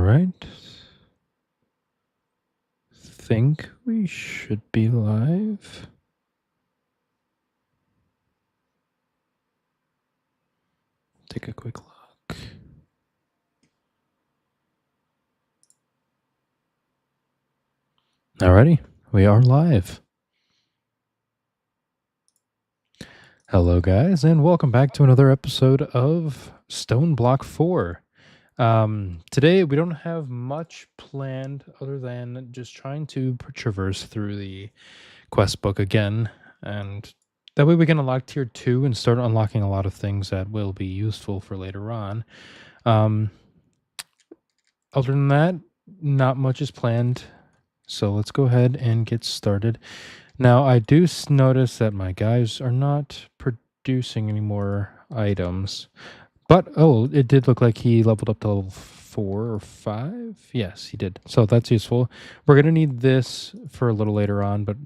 right. Think we should be live. Take a quick look. Alrighty, we are live. Hello, guys, and welcome back to another episode of Stoneblock 4. Today, we don't have much planned other than just trying to traverse through the quest book again, and that way we can unlock tier 2 and start unlocking a lot of things that will be useful for later on. Other than that, not much is planned, so let's go ahead and get started. Now, I do notice that my guys are not producing any more items, but it did look like he leveled up to level 4 or 5. Yes, he did. So that's useful. We're gonna need this for a little later on, but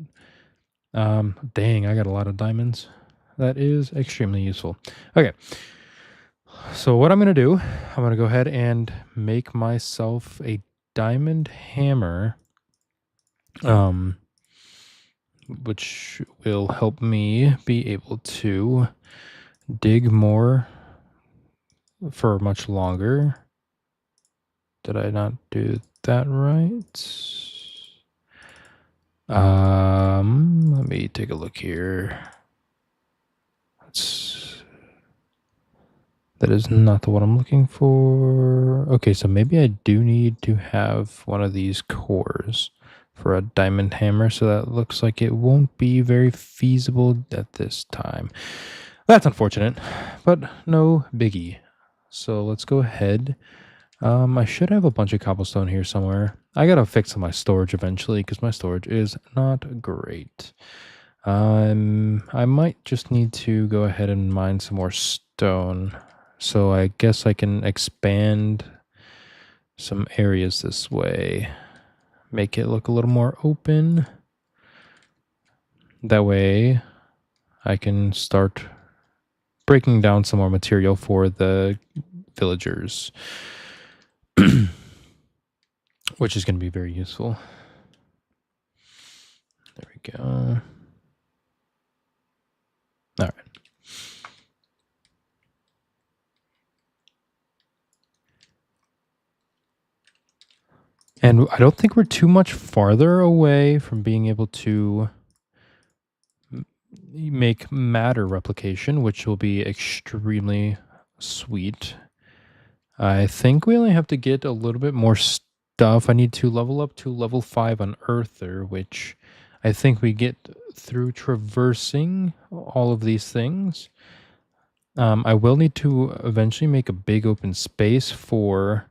dang, I got a lot of diamonds. That is extremely useful. Okay. So what I'm going to do, I'm going to go ahead and make myself a diamond hammer, which will help me be able to dig more for much longer. Did I not do that right? Let me take a look here. That is not the one I'm looking for. Okay, so maybe I do need to have one of these cores for a diamond hammer, so that looks like it won't be very feasible at this time. That's unfortunate, but no biggie. So let's go ahead. I should have a bunch of cobblestone here somewhere. I gotta fix my storage eventually because my storage is not great. I might just need to go ahead and mine some more stone. So I guess I can expand some areas this way. Make it look a little more open. That way I can start breaking down some more material for the villagers. Which is going to be very useful. There we go. All right. And I don't think we're too much farther away from being able to make matter replication, which will be extremely sweet. I think we only have to get a little bit more stuff. I need to level up to level 5 on Earther, which I think we get through traversing all of these things. I will need to eventually make a big open space for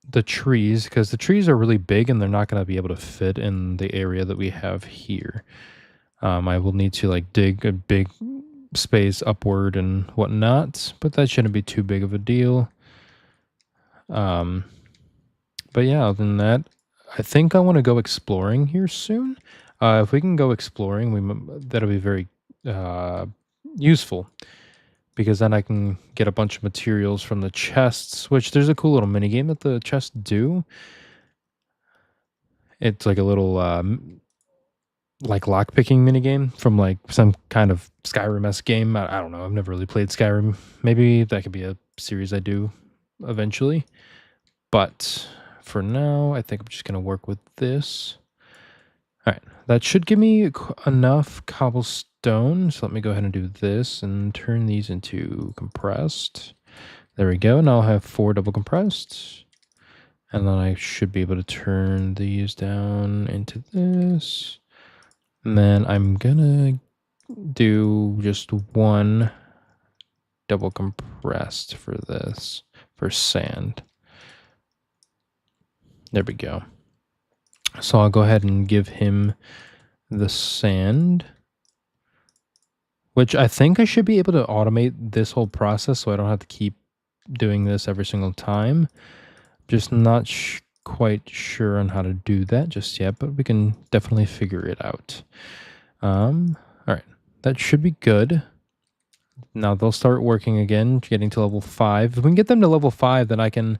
the trees, because the trees are really big and they're not going to be able to fit in the area that we have here. I will need to dig a big space upward and whatnot, but that shouldn't be too big of a deal. But yeah, other than that, I think I want to go exploring here soon. If we can go exploring, that'll be very useful, because then I can get a bunch of materials from the chests, which there's a cool little mini game that the chests do. It's like a little lockpicking mini game from some kind of Skyrim-esque game. I don't know. I've never really played Skyrim. Maybe that could be a series I do eventually. But for now, I think I'm just going to work with this. All right. That should give me enough cobblestone. So let me go ahead and do this and turn these into compressed. There we go. Now I'll have 4 double compressed. And then I should be able to turn these down into this. And then I'm gonna do just 1 double compressed for this, for sand. There we go. So I'll go ahead and give him the sand, which I think I should be able to automate this whole process so I don't have to keep doing this every single time. Just not quite sure on how to do that just yet, but we can definitely figure it out. All right, that should be good. Now they'll start working again, getting to level 5. If we can get them to level 5, then I can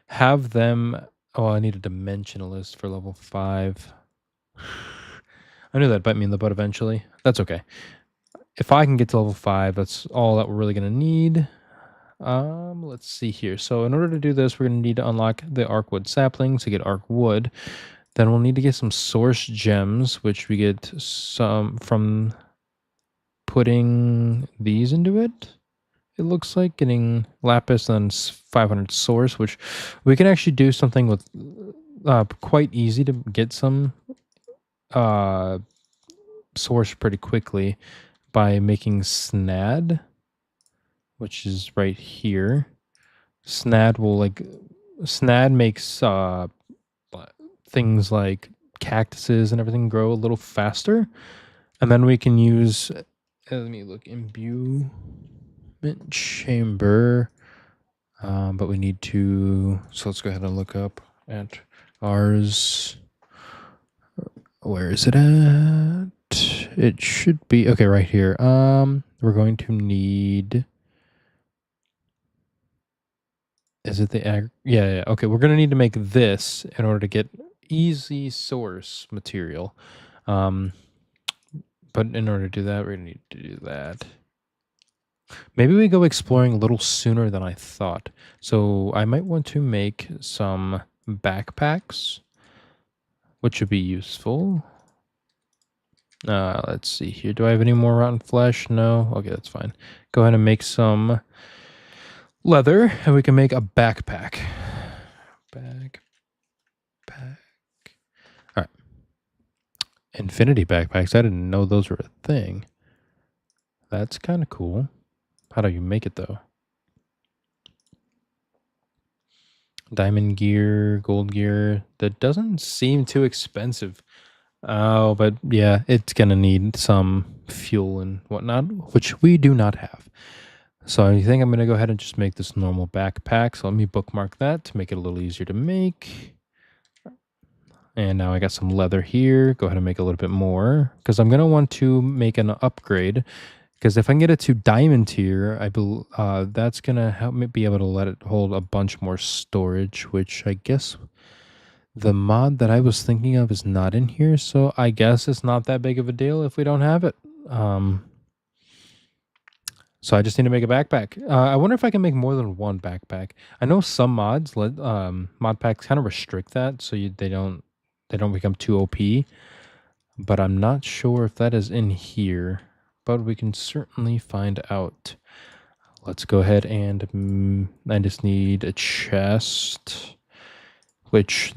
have them... Oh, I need a dimensionalist for level 5. I knew that'd bite me in the butt eventually. That's okay. If I can get to level 5, that's all that we're really going to need. Let's see here. So in order to do this, we're going to need to unlock the arc wood saplings to get arc wood. Then we'll need to get some source gems, which we get some from putting these into it. It looks like getting lapis and 500 source, which we can actually do something with quite easy to get some source pretty quickly by making snad, which is right here. Snad makes things like cactuses and everything grow a little faster. And then we can use, let me look, imbuement chamber. But we need to, so let's go ahead and look up at ours. Where is it at? It should be, okay, right here. We're going to need, is it the, yeah, okay, we're going to need to make this in order to get easy source material. But in order to do that, we're going to need to do that. Maybe we go exploring a little sooner than I thought. So I might want to make some backpacks, which would be useful. Let's see here. Do I have any more rotten flesh? No? Okay, that's fine. Go ahead and make some leather, and we can make a backpack. Backpack. All right. Infinity backpacks. I didn't know those were a thing. That's kind of cool. How do you make it, though? Diamond gear, gold gear. That doesn't seem too expensive. Oh, but yeah, it's going to need some fuel and whatnot, which we do not have. So I think I'm going to go ahead and just make this normal backpack. So let me bookmark that to make it a little easier to make. And now I got some leather here. Go ahead and make a little bit more because I'm going to want to make an upgrade. Because if I can get it to diamond tier, that's going to help me be able to let it hold a bunch more storage, which I guess the mod that I was thinking of is not in here. So I guess it's not that big of a deal if we don't have it. So I just need to make a backpack. I wonder if I can make more than one backpack. I know some mods, mod packs kind of restrict that so they don't become too OP. But I'm not sure if that is in here. But we can certainly find out. Let's go ahead and I just need a chest, which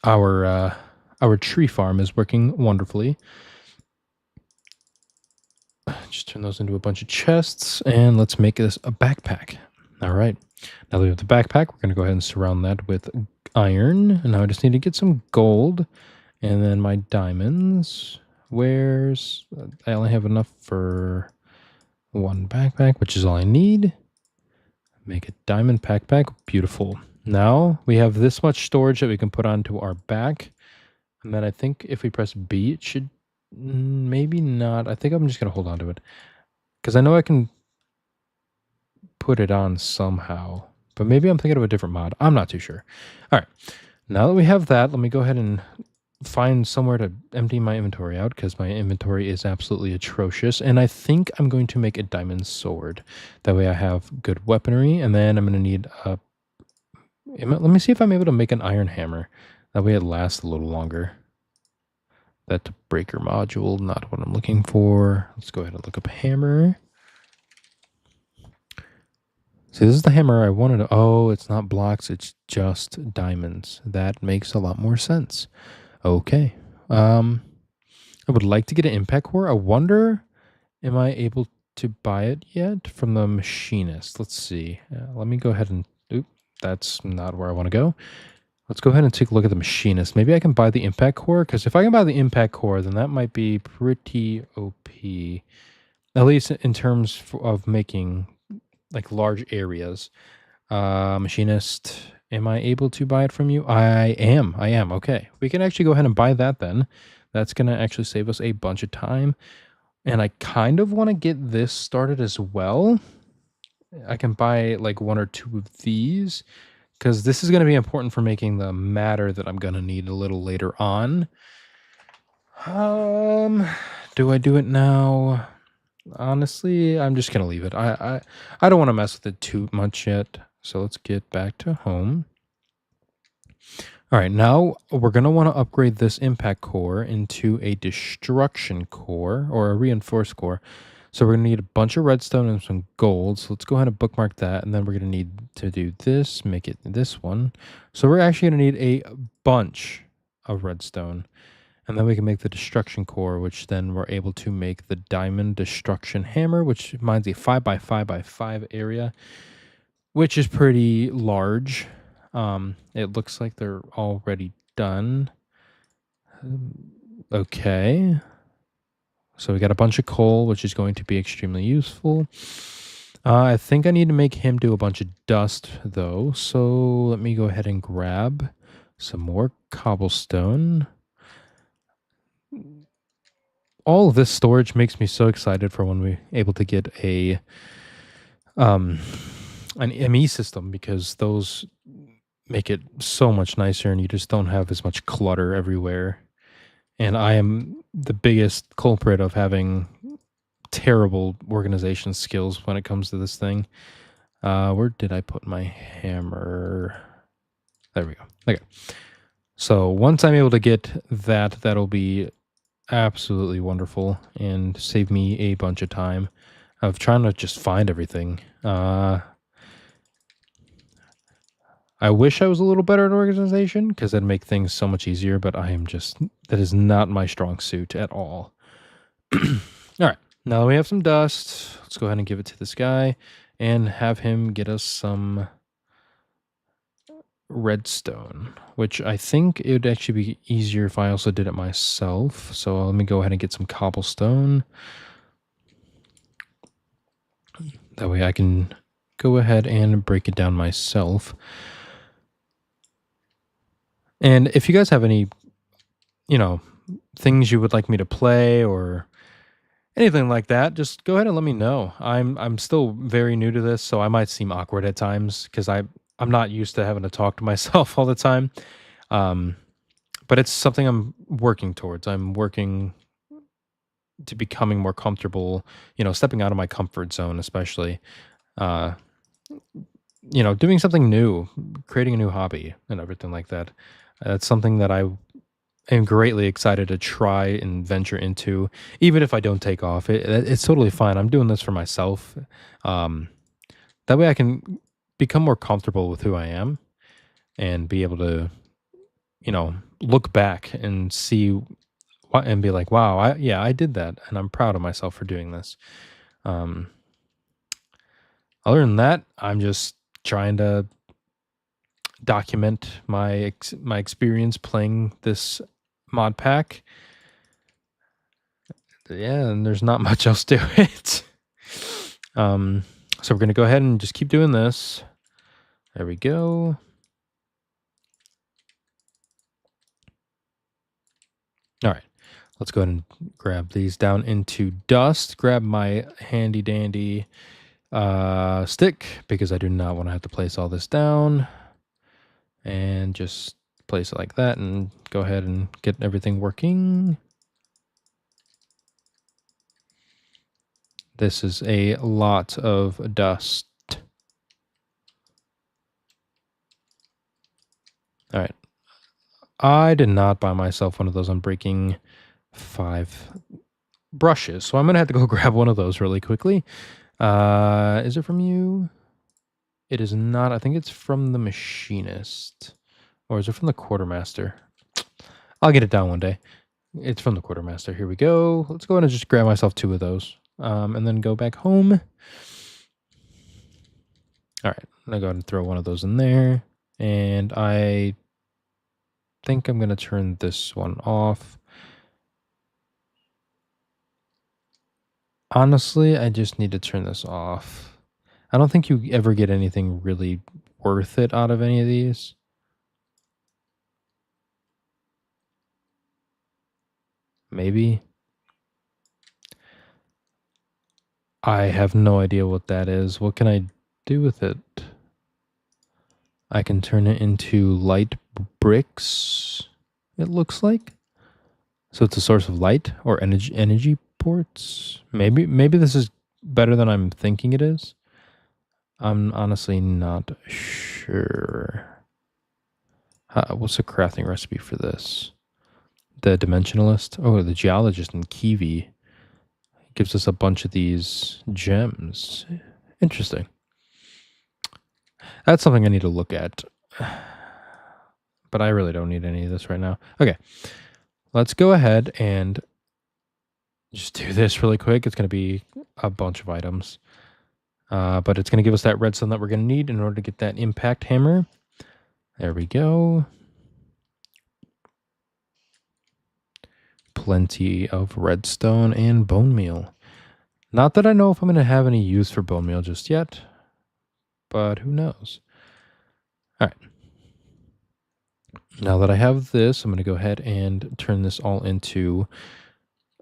our tree farm is working wonderfully. Just turn those into a bunch of chests, and let's make this a backpack. All right. Now that we have the backpack, we're going to go ahead and surround that with iron. And now I just need to get some gold, and then my diamonds. I only have enough for one backpack, which is all I need. Make a diamond backpack. Beautiful. Now we have this much storage that we can put onto our back. And then I think if we press B, it should... Maybe not. I think I'm just going to hold on to it. Because I know I can put it on somehow. But maybe I'm thinking of a different mod. I'm not too sure. All right. Now that we have that, let me go ahead and find somewhere to empty my inventory out, because my inventory is absolutely atrocious. And I think I'm going to make a diamond sword. That way I have good weaponry. And then I'm going to need a... Let me see if I'm able to make an iron hammer. That way it lasts a little longer. That breaker module, not what I'm looking for. Let's go ahead and look up hammer. See, this is the hammer I wanted to... Oh, it's not blocks, it's just diamonds. That makes a lot more sense. Okay. I would like to get an impact core. I wonder, am I able to buy it yet from the machinist? Let's see. Let me go ahead and... Oop, that's not where I want to go. Let's go ahead and take a look at the machinist. Maybe I can buy the impact core, because if I can buy the impact core, then that might be pretty OP. At least in terms of making like large areas. Machinist, am I able to buy it from you? I am. Okay. We can actually go ahead and buy that then. That's going to actually save us a bunch of time. And I kind of want to get this started as well. I can buy like 1 or 2 of these because this is going to be important for making the matter that I'm going to need a little later on. Do I do it now? Honestly, I'm just going to leave it. I don't want to mess with it too much yet. So let's get back to home. All right, now we're going to want to upgrade this impact core into a destruction core or a reinforced core. So we're going to need a bunch of redstone and some gold. So let's go ahead and bookmark that. And then we're going to need to do this, make it this one. So we're actually going to need a bunch of redstone. And then we can make the destruction core, which then we're able to make the diamond destruction hammer, which mine's a 5x5x5 area, which is pretty large. It looks like they're already done. Okay. So we got a bunch of coal, which is going to be extremely useful. I think I need to make him do a bunch of dust, though. So let me go ahead and grab some more cobblestone. All of this storage makes me so excited for when we're able to get an ME system, because those make it so much nicer and you just don't have as much clutter everywhere. And I am the biggest culprit of having terrible organization skills when it comes to this thing. Where did I put my hammer? There we go. Okay. So once I'm able to get that, that'll be absolutely wonderful and save me a bunch of time of trying to just find everything. I wish I was a little better at organization because that'd make things so much easier, but I am just, that is not my strong suit at all. All right, now that we have some dust, let's go ahead and give it to this guy and have him get us some redstone, which I think it would actually be easier if I also did it myself. So let me go ahead and get some cobblestone. That way I can go ahead and break it down myself. And if you guys have any, things you would like me to play or anything like that, just go ahead and let me know. I'm still very new to this, so I might seem awkward at times because I'm not used to having to talk to myself all the time. But it's something I'm working towards. I'm working to becoming more comfortable, stepping out of my comfort zone, especially, doing something new, creating a new hobby and everything like that. That's something that I am greatly excited to try and venture into, even if I don't take off. It's totally fine. I'm doing this for myself. That way I can become more comfortable with who I am and be able to, look back and see and be like, wow, I did that. And I'm proud of myself for doing this. Other than that, I'm just trying to document my experience playing this mod pack. Yeah, and there's not much else to it. So we're gonna go ahead and just keep doing this. There we go. All right, let's go ahead and grab these down into dust. Grab my handy dandy stick, because I do not want to have to place all this down. And just place it like that and go ahead and get everything working. This is a lot of dust. All right. I did not buy myself one of those Unbreaking 5 brushes, so I'm going to have to go grab one of those really quickly. Is it from you? It is not. I think it's from the machinist. Or is it from the quartermaster? I'll get it down one day. It's from the quartermaster. Here we go. Let's go ahead and just grab myself 2 of those. And then go back home. All right. I'm going to go ahead and throw one of those in there. And I think I'm going to turn this one off. Honestly, I just need to turn this off. I don't think you ever get anything really worth it out of any of these. Maybe. I have no idea what that is. What can I do with it? I can turn it into light bricks, it looks like. So it's a source of light or energy ports. Maybe this is better than I'm thinking it is. I'm honestly not sure. What's the crafting recipe for this? The dimensionalist? Oh, the geologist in Kiwi gives us a bunch of these gems. Interesting. That's something I need to look at. But I really don't need any of this right now. Okay. Let's go ahead and just do this really quick. It's going to be a bunch of items. But it's going to give us that redstone that we're going to need in order to get that impact hammer. There we go. Plenty of redstone and bone meal. Not that I know if I'm going to have any use for bone meal just yet, but who knows? All right. Now that I have this, I'm going to go ahead and turn this all into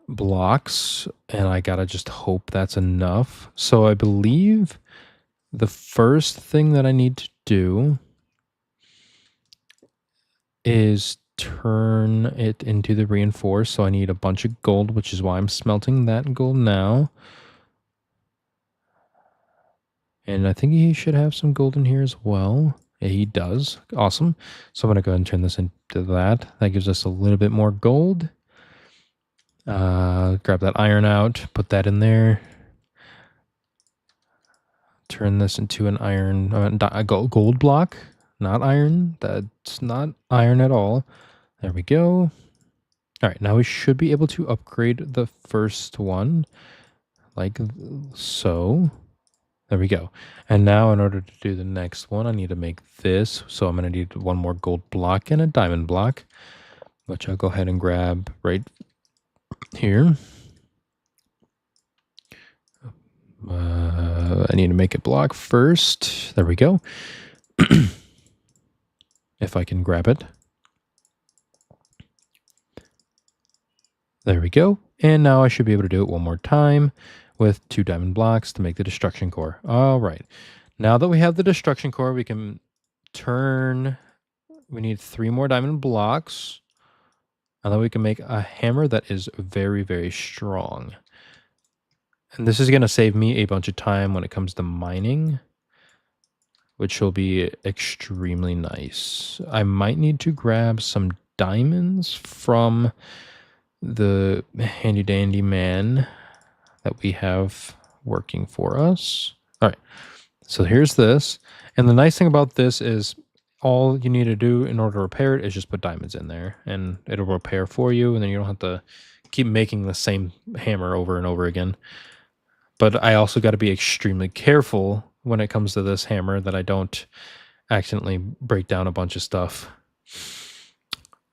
blocks, and I got to just hope that's enough. So I believe the first thing that I need to do is turn it into the reinforced. So I need a bunch of gold, which is why I'm smelting that gold now. And I think he should have some gold in here as well. Yeah, he does. Awesome. So I'm going to go ahead and turn this into that. That gives us a little bit more gold. Grab that iron out, put that in there. Turn this into an iron, a gold block, not iron. That's not iron at all. There we go. All right, now we should be able to upgrade the first one like so. There we go. And now in order to do the next one, I need to make this. So I'm going to need one more gold block and a diamond block, which I'll go ahead and grab right here. I need to make a block first. There we go. If I can grab it. There we go. And now I should be able to do it one more time with 2 diamond blocks to make the destruction core. All right. Now that we have the destruction core, we can turn... We need 3 more diamond blocks. And then we can make a hammer that is very, very strong. And this is going to save me a bunch of time when it comes to mining, which will be extremely nice. I might need to grab some diamonds from the handy dandy man that we have working for us. All right, so here's this. And the nice thing about this is all you need to do in order to repair it is just put diamonds in there and it'll repair for you. And then you don't have to keep making the same hammer over and over again. But I also got to be extremely careful when it comes to this hammer that I don't accidentally break down a bunch of stuff.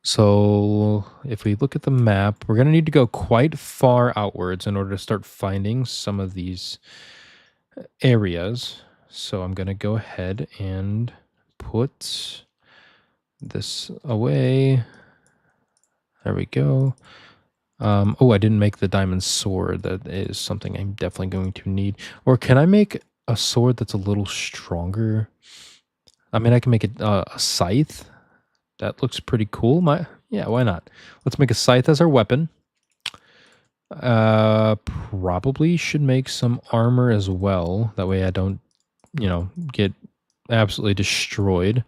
So if we look at the map, we're going to need to go quite far outwards in order to start finding some of these areas. So I'm going to go ahead and put this away. There we go. Oh, I didn't make the diamond sword. That is something I'm definitely going to need. Or can I make a sword that's a little stronger? I mean, I can make it a scythe. That looks pretty cool. Yeah, why not? Let's make a scythe as our weapon. Probably should make some armor as well. That way I don't, get absolutely destroyed.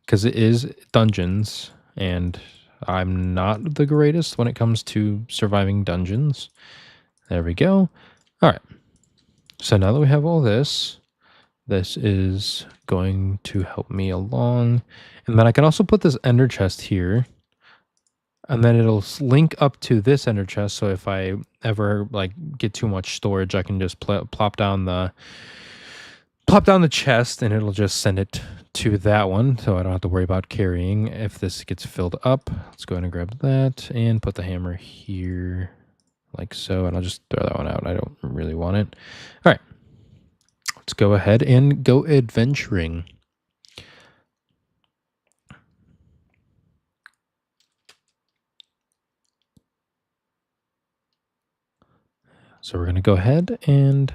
Because it is dungeons, and I'm not the greatest when it comes to surviving dungeons. There we go. All right. So now that we have all this, this is going to help me along. And then I can also put this ender chest here. And then it'll link up to this ender chest. So if I ever get too much storage, I can just plop down the chest and it'll just send it to that one. So I don't have to worry about carrying if this gets filled up. Let's go ahead and grab that and put the hammer here like so. And I'll just throw that one out. I don't really want it. All right. Let's go ahead and go adventuring. So we're going to go ahead and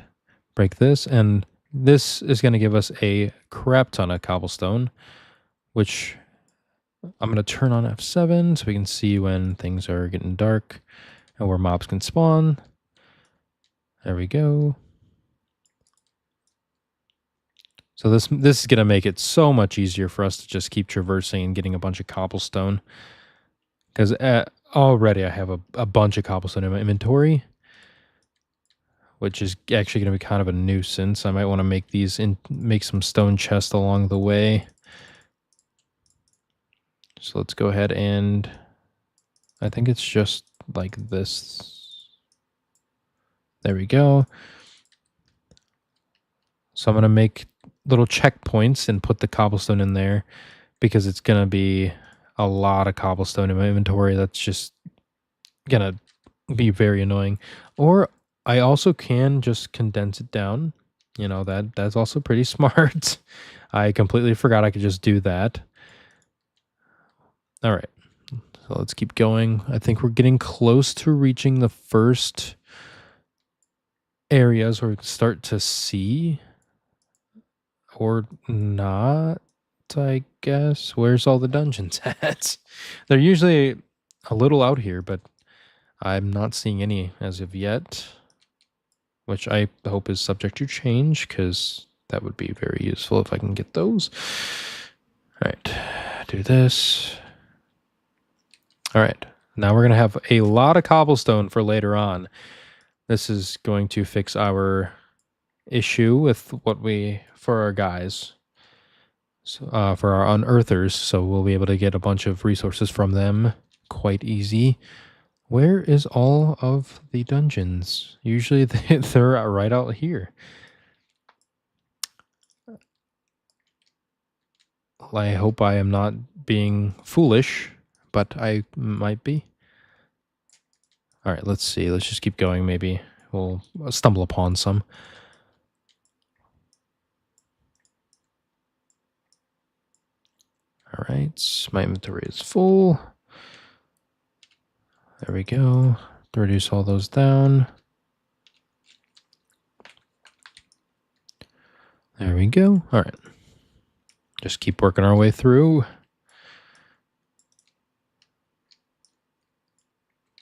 break this, and this is going to give us a crap ton of cobblestone, which I'm going to turn on F7 so we can see when things are getting dark and where mobs can spawn. There we go. So this is going to make it so much easier for us to just keep traversing and getting a bunch of cobblestone. Because already I have a bunch of cobblestone in my inventory, which is actually going to be kind of a nuisance. I might want to make some stone chests along the way. So let's go ahead and I think it's just like this. There we go. So I'm going to make little checkpoints and put the cobblestone in there because it's going to be a lot of cobblestone in my inventory. That's just going to be very annoying. Or I also can just condense it down. You know, that's also pretty smart. I completely forgot I could just do that. All right. So let's keep going. I think we're getting close to reaching the first areas where we can start to see. Or not, I guess. Where's all the dungeons at? They're usually a little out here, but I'm not seeing any as of yet. Which I hope is subject to change, because that would be very useful if I can get those. Alright, do this. Alright, now we're going to have a lot of cobblestone for later on. This is going to fix our issue with for our guys. So, for our unearthers, so we'll be able to get a bunch of resources from them quite easy. Where is all of the dungeons? Usually they're right out here. I hope I am not being foolish, but I might be. All right, let's see. Let's just keep going. Maybe we'll stumble upon some. All right, my inventory is full. There we go. Reduce all those down. There we go. All right. Just keep working our way through.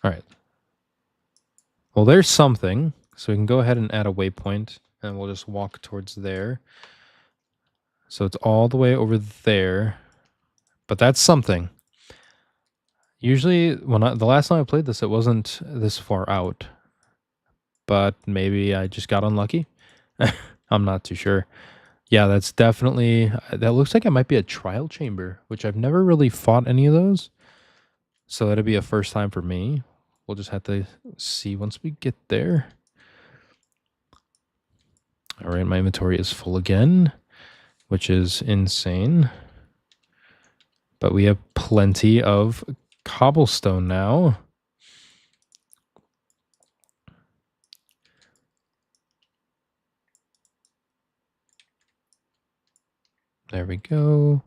All right. Well, there's something. So we can go ahead and add a waypoint, and we'll just walk towards there. So it's all the way over there. But that's something. Usually, the last time I played this, it wasn't this far out. But maybe I just got unlucky. I'm not too sure. Yeah, that's definitely... That looks like it might be a trial chamber, which I've never really fought any of those. So that'd be a first time for me. We'll just have to see once we get there. All right, my inventory is full again, which is insane. But we have plenty of cobblestone now. There we go.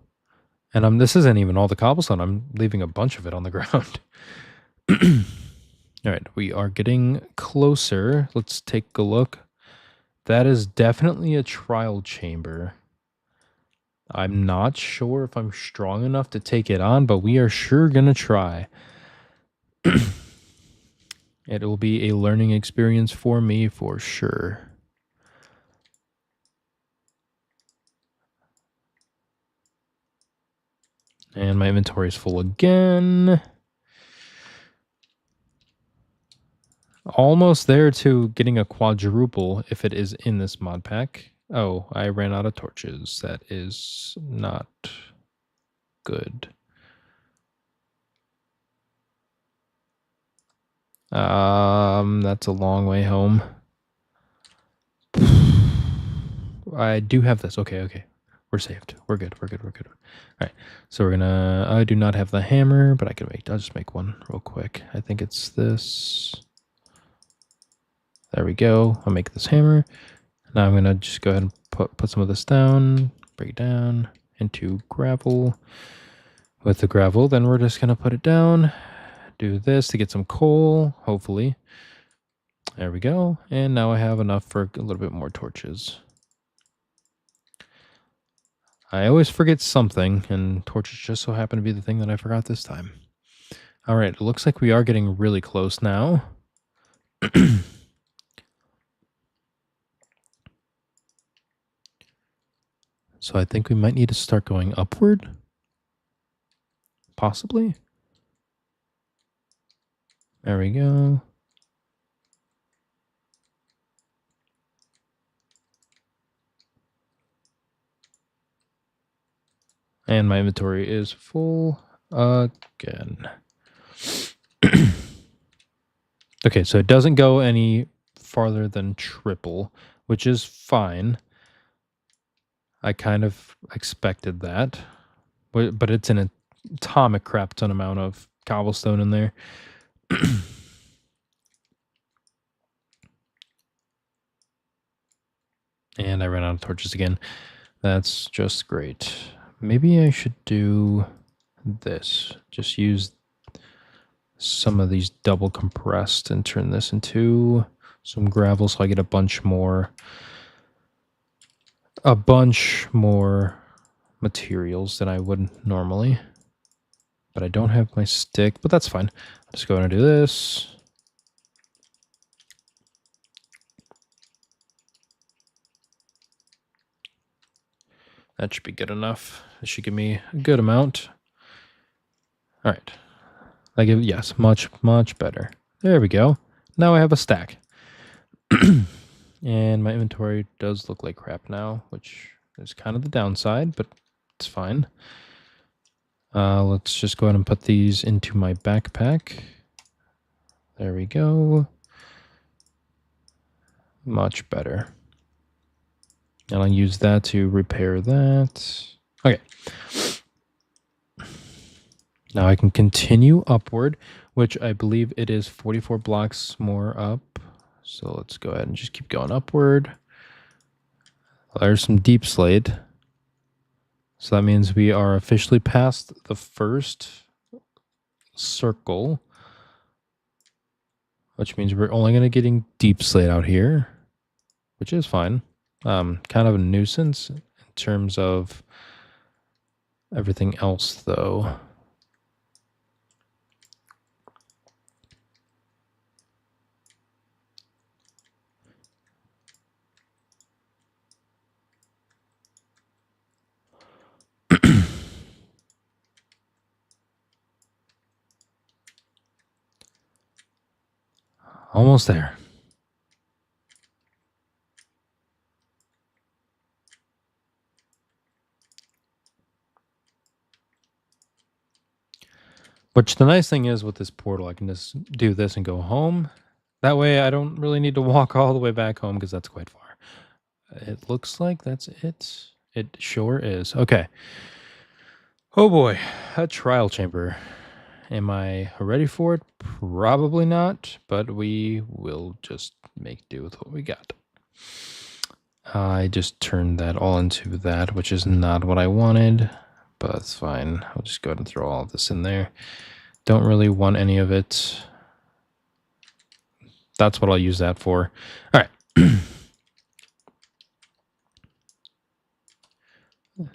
And this isn't even all the cobblestone. I'm leaving a bunch of it on the ground. All right, we are getting closer. Let's take a look. That is definitely a trial chamber. I'm not sure if I'm strong enough to take it on, but we are sure going to try. It will be a learning experience for me for sure. And my inventory is full again. Almost there to getting a quadruple if it is in this mod pack. Oh, I ran out of torches. That is not good. That's a long way home. I do have this. Okay. We're saved. We're good. All right. So we're gonna... I do not have the hammer, but I'll just make one real quick. I think it's this. There we go. I'll make this hammer. Now I'm gonna just go ahead and put some of this down, break it down into gravel. With the gravel, then we're just gonna put it down, do this to get some coal, hopefully. There we go. And now I have enough for a little bit more torches. I always forget something, and torches just so happen to be the thing that I forgot this time. All right, it looks like we are getting really close now. So I think we might need to start going upward. Possibly. There we go. And my inventory is full again. Okay, so it doesn't go any farther than triple, which is fine. I kind of expected that. But it's an atomic crap ton amount of cobblestone in there. And I ran out of torches again. That's just great. Maybe I should do this. Just use some of these double compressed and turn this into some gravel so I get a bunch more materials than I would normally. But I don't have my stick, but that's fine. I'll just go ahead and do this. That should be good enough. It should give me a good amount. All right. Yes, much, much better. There we go. Now I have a stack. And my inventory does look like crap now, which is kind of the downside, but it's fine. Let's just go ahead and put these into my backpack. There we go. Much better. And I'll use that to repair that. Okay. Now I can continue upward, which I believe it is 44 blocks more up. So let's go ahead and just keep going upward. There's some deep slate. So that means we are officially past the first circle, which means we're only going to getting deep slate out here, which is fine. Kind of a nuisance in terms of everything else, though. Almost there. Which the nice thing is with this portal, I can just do this and go home. That way I don't really need to walk all the way back home because that's quite far. It looks like that's it. It sure is. Okay. Oh boy, a trial chamber. Am I ready for it? Probably not, but we will just make do with what we got. I just turned that all into that, which is not what I wanted, but it's fine. I'll just go ahead and throw all of this in there. Don't really want any of it. That's what I'll use that for. All right.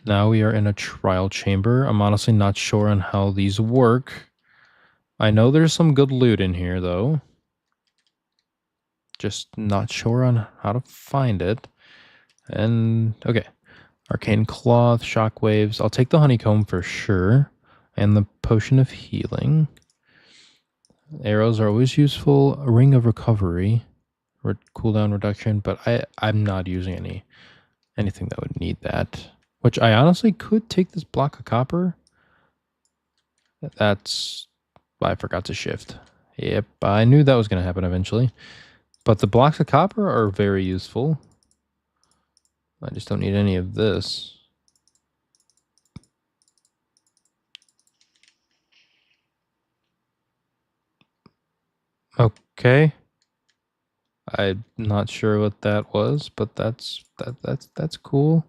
Now we are in a trial chamber. I'm honestly not sure on how these work. I know there's some good loot in here, though. Just not sure on how to find it. And, okay. Arcane cloth, shockwaves. I'll take the honeycomb for sure. And the potion of healing. Arrows are always useful. A ring of recovery. Cooldown reduction. But I'm not using anything that would need that. Which I honestly could take this block of copper. I forgot to shift. Yep, I knew that was going to happen eventually. But the blocks of copper are very useful. I just don't need any of this. Okay. I'm not sure what that was, but that's cool.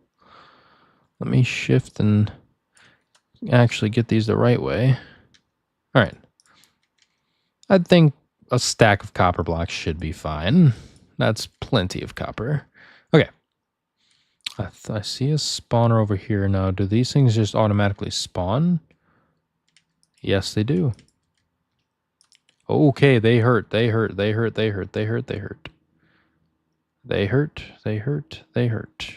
Let me shift and actually get these the right way. All right. I think a stack of copper blocks should be fine. That's plenty of copper. Okay. I see a spawner over here now. Do these things just automatically spawn? Yes, they do. Okay, they hurt. They hurt. They hurt. They hurt. They hurt. They hurt. They hurt. They hurt. They hurt.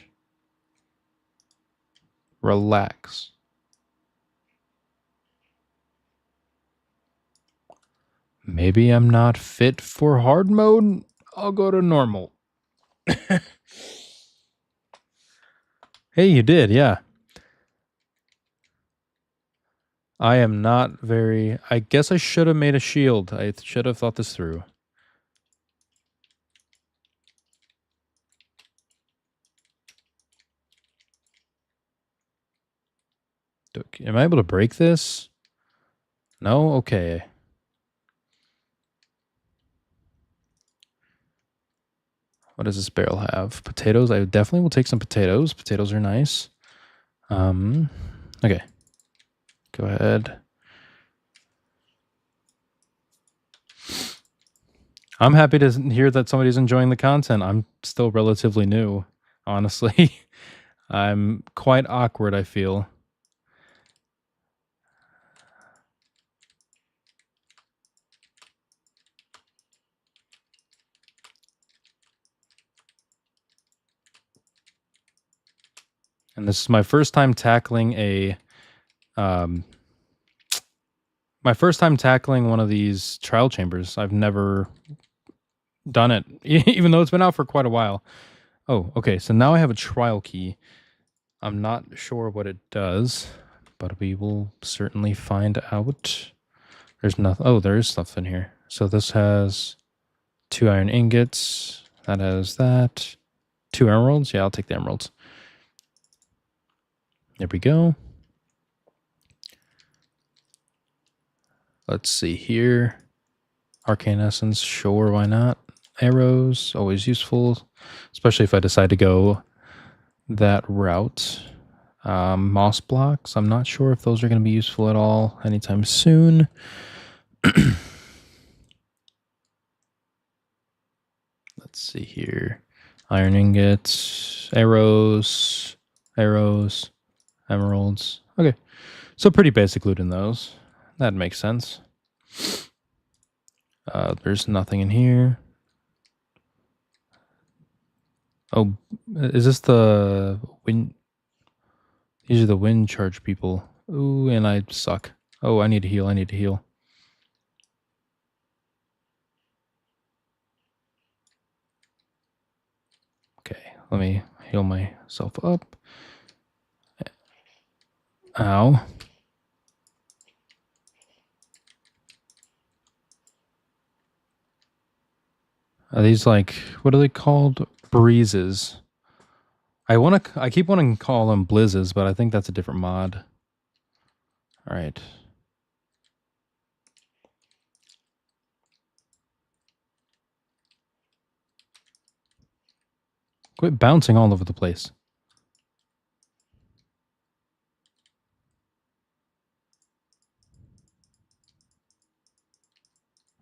Relax. Maybe I'm not fit for hard mode. I'll go to normal. Hey, you did, yeah. I am not very... I guess I should have made a shield. I should have thought this through. Am I able to break this? No? Okay. What does this barrel have? Potatoes? I definitely will take some potatoes. Potatoes are nice. Okay. Go ahead. I'm happy to hear that somebody's enjoying the content. I'm still relatively new, honestly. I'm quite awkward, I feel. And this is my first time tackling a... my first time tackling one of these trial chambers. I've never done it, even though it's been out for quite a while. Oh, okay, so now I have a trial key. I'm not sure what it does, but we will certainly find out. There's nothing. Oh, there is stuff in here. So this has 2 iron ingots. That has that. 2 emeralds. Yeah, I'll take the emeralds. There we go. Let's see here. Arcane essence. Sure, why not? Arrows. Always useful. Especially if I decide to go that route. Moss blocks. I'm not sure if those are going to be useful at all anytime soon. Let's see here. Iron ingots, arrows, emeralds. Okay. So pretty basic loot in those. That makes sense. There's nothing in here. Oh, is this the wind? These are the wind charge people. Ooh, and I suck. Oh, I need to heal. I need to heal. Okay, let me heal myself up. Ow. Are these like, what are they called? Breezes. I keep wanting to call them blizzes, but I think that's a different mod. All right. Quit bouncing all over the place.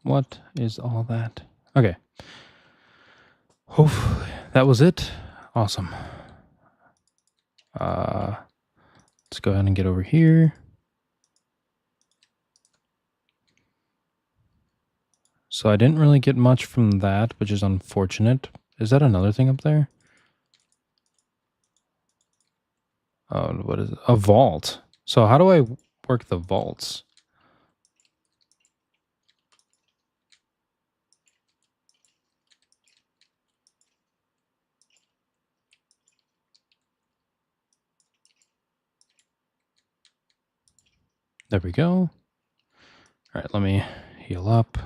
What is all that? Okay. Hopefully that was it. Awesome. Let's go ahead and get over here. So I didn't really get much from that, which is unfortunate. Is that another thing up there? Oh, what is it? A vault. So how do I work the vaults? There we go. All right, let me heal up.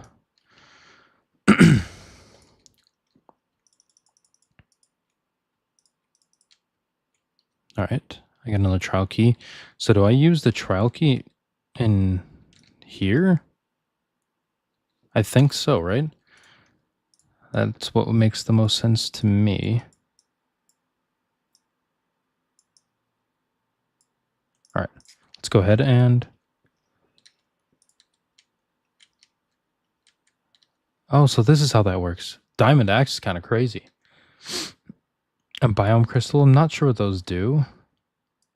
All right, I got another trial key. So do I use the trial key in here? I think so, right? That's what makes the most sense to me. All right, let's go ahead and Oh, so this is how that works. Diamond axe is kind of crazy. And biome crystal, I'm not sure what those do.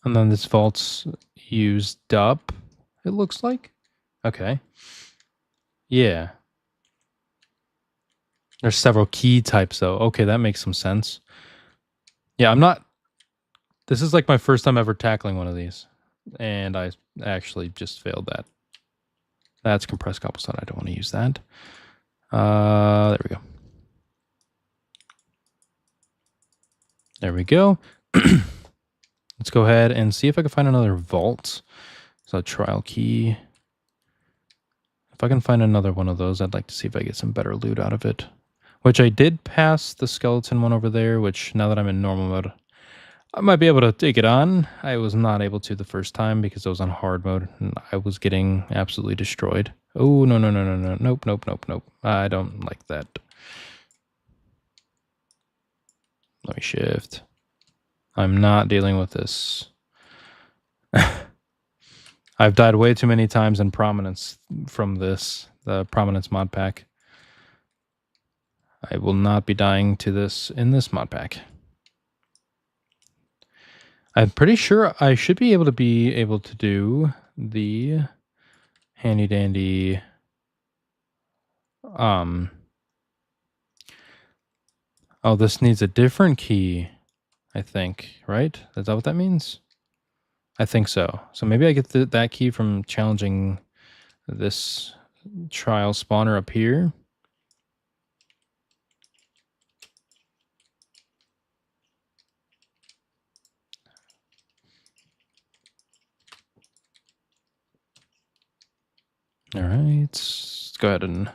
And then this vault's used up, it looks like. Okay. Yeah. There's several key types though. Okay, that makes some sense. Yeah, I'm not... This is like my first time ever tackling one of these. And I actually just failed that. That's compressed cobblestone. I don't want to use that. There we go. There we go. Let's go ahead and see if I can find another vault. So trial key. If I can find another one of those, I'd like to see if I get some better loot out of it. Which I did pass the skeleton one over there, which now that I'm in normal mode, I might be able to take it on. I was not able to the first time because I was on hard mode and I was getting absolutely destroyed. Oh, no, no, no, no, no. Nope, nope, nope, nope. I don't like that. Let me shift. I'm not dealing with this. I've died way too many times in Prominence from this, the Prominence mod pack. I will not be dying to this in this mod pack. I'm pretty sure I should be able to do the handy dandy oh, this needs a different key, I think, right? Is that what that means? I think so. So maybe I get that key from challenging this trial spawner up here. All right, let's go ahead and...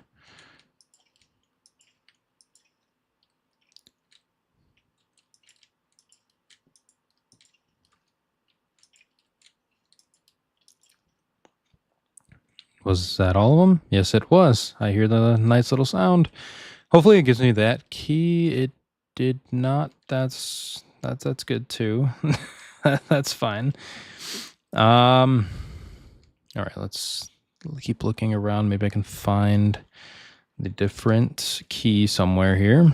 Was that all of them? Yes, it was. I hear the nice little sound. Hopefully it gives me that key. It did not. That's good too. That's fine. All right, let's keep looking around. Maybe I can find the different key somewhere here.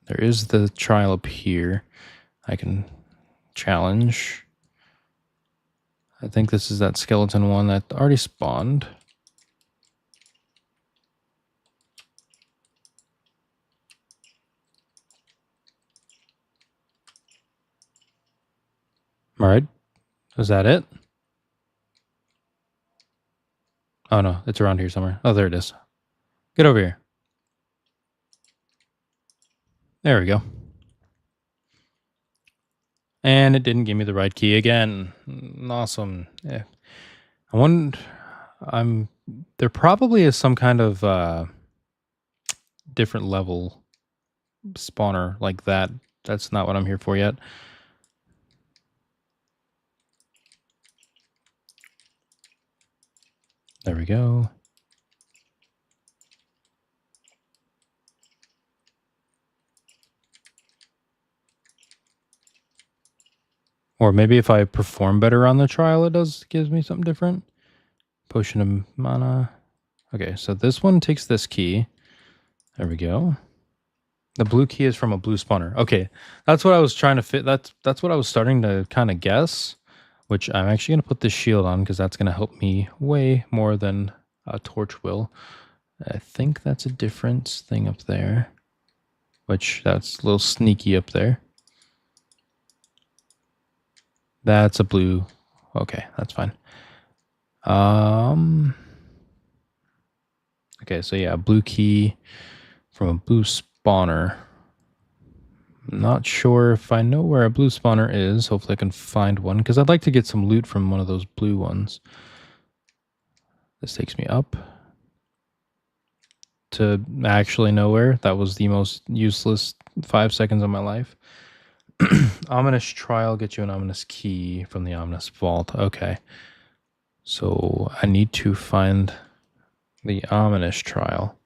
There is the trial up here. I can challenge. I think this is that skeleton one that already spawned. All right. Is that it? Oh, no. It's around here somewhere. Oh, there it is. Get over here. There we go. And it didn't give me the right key again. Awesome. Yeah. I wonder... There probably is some kind of different level spawner like that. That's not what I'm here for yet. There we go. Or maybe if I perform better on the trial, gives me something different. Potion of mana. Okay, so this one takes this key. There we go. The blue key is from a blue spawner. Okay, that's what I was trying to fit. That's what I was starting to kind of guess, which I'm actually going to put this shield on because that's going to help me way more than a torch will. I think that's a different thing up there, which that's a little sneaky up there. That's a blue. Okay, that's fine. Okay, so yeah, blue key from a blue spawner. I'm not sure if I know where a blue spawner is. Hopefully I can find one, because I'd like to get some loot from one of those blue ones. This takes me up to actually nowhere. That was the most useless 5 seconds of my life. Ominous trial, get you an ominous key from the ominous vault. Okay. So I need to find the ominous trial.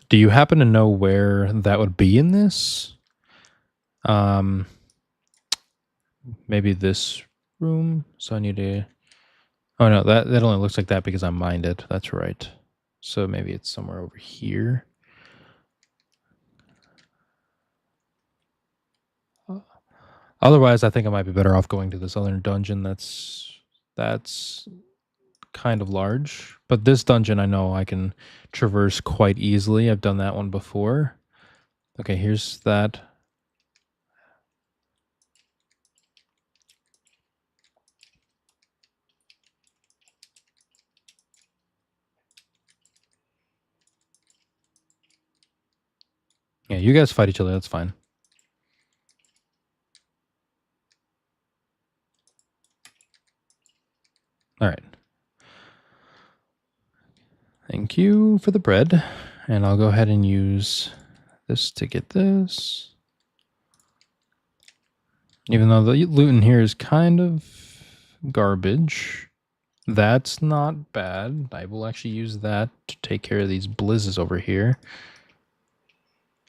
Do you happen to know where that would be in this? Maybe this room. So I need to Oh no, that only looks like that because I mined it. That's right. So maybe it's somewhere over here. Otherwise, I think I might be better off going to this other dungeon that's kind of large. But this dungeon I know I can traverse quite easily. I've done that one before. Okay, here's that. Yeah, you guys fight each other. That's fine. All right. Thank you for the bread. And I'll go ahead and use this to get this. Even though the loot in here is kind of garbage. That's not bad. I will actually use that to take care of these blizzes over here.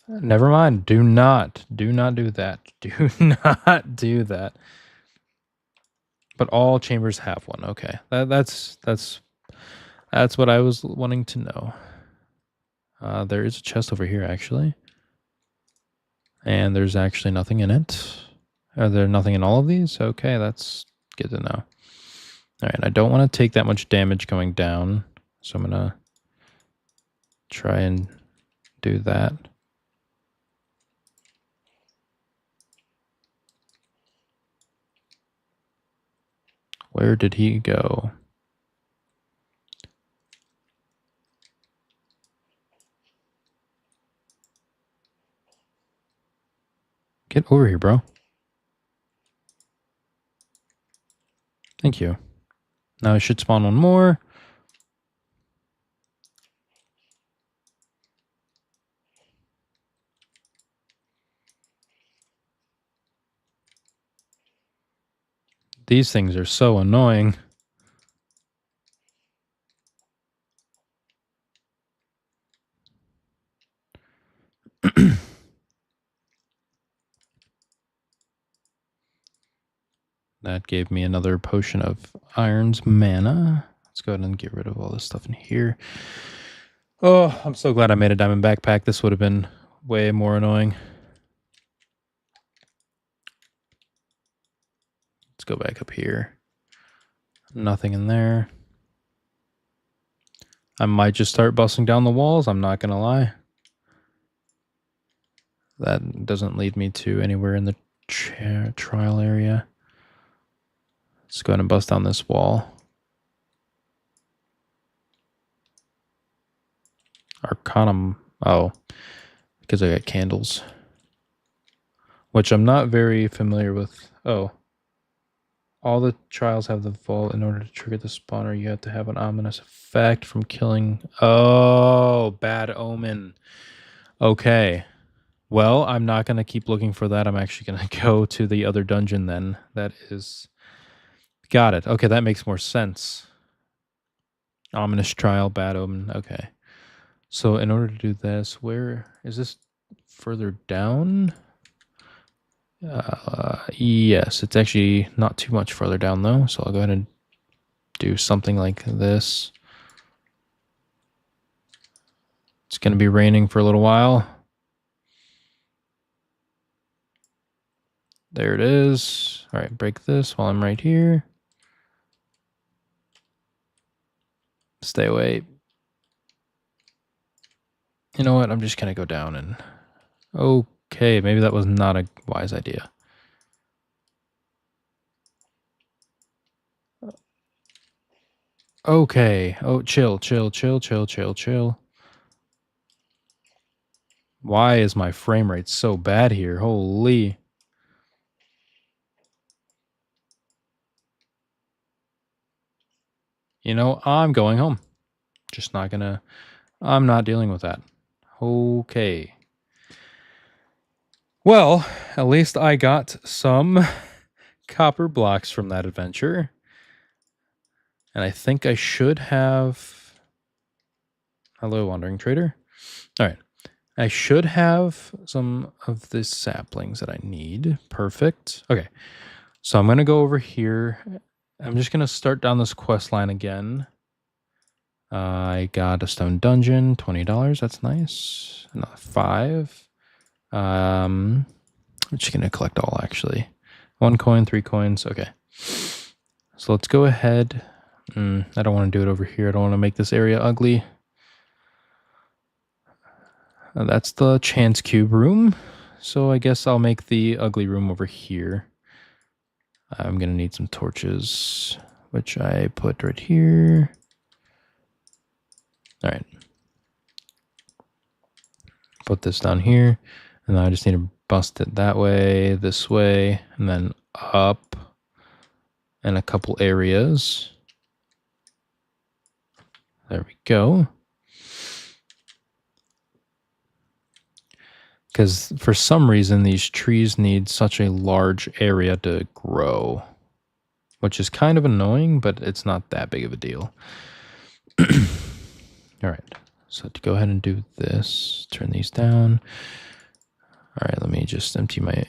Never mind. Do not do that. Do not do that. But all chambers have one. Okay. That's what I was wanting to know. There is a chest over here, actually. And there's actually nothing in it. Are there nothing in all of these? Okay, that's good to know. All right, I don't want to take that much damage going down, so I'm going to try and do that. Where did he go? Get over here, bro. Thank you. Now I should spawn one more. These things are so annoying. That gave me another potion of Iron's mana. Let's go ahead and get rid of all this stuff in here. Oh, I'm so glad I made a diamond backpack. This would have been way more annoying. Let's go back up here. Nothing in there. I might just start busting down the walls. I'm not going to lie. That doesn't lead me to anywhere in the trial area. Let's go ahead and bust down this wall. Arcanum. Oh, because I got candles. Which I'm not very familiar with. Oh. All the trials have the vault. In order to trigger the spawner, you have to have an ominous effect from killing. Oh, bad omen. Okay. Well, I'm not going to keep looking for that. I'm actually going to go to the other dungeon then. That is... Got it. Okay, that makes more sense. Ominous trial, bad omen. Okay. So in order to do this, where... Is this further down? Yes, it's actually not too much further down though. So I'll go ahead and do something like this. It's going to be raining for a little while. There it is. All right, break this while I'm right here. Stay away. You know what? I'm just going to go down and... Okay, maybe that was not a wise idea. Okay. Oh, chill. Why is my frame rate so bad here? Holy... You know, I'm going home. Just not gonna... I'm not dealing with that. Okay. Well, at least I got some copper blocks from that adventure. And I think I should have... Hello, Wandering Trader. All right. I should have some of the saplings that I need. Perfect. Okay. So I'm going to go over here I'm just gonna start down this quest line again. I got a stone dungeon, $20. That's nice. Another 5. I'm just gonna collect all actually. 1 coin, 3 coins. Okay. So let's go ahead. I don't want to do it over here. I don't want to make this area ugly. That's the chance cube room. So I guess I'll make the ugly room over here. I'm gonna need some torches, which I put right here. All right. Put this down here, and then I just need to bust it that way, this way, and then up in a couple areas. There we go. Because for some reason, these trees need such a large area to grow, which is kind of annoying, but it's not that big of a deal. All right, so to go ahead and do this, turn these down. All right, let me just empty my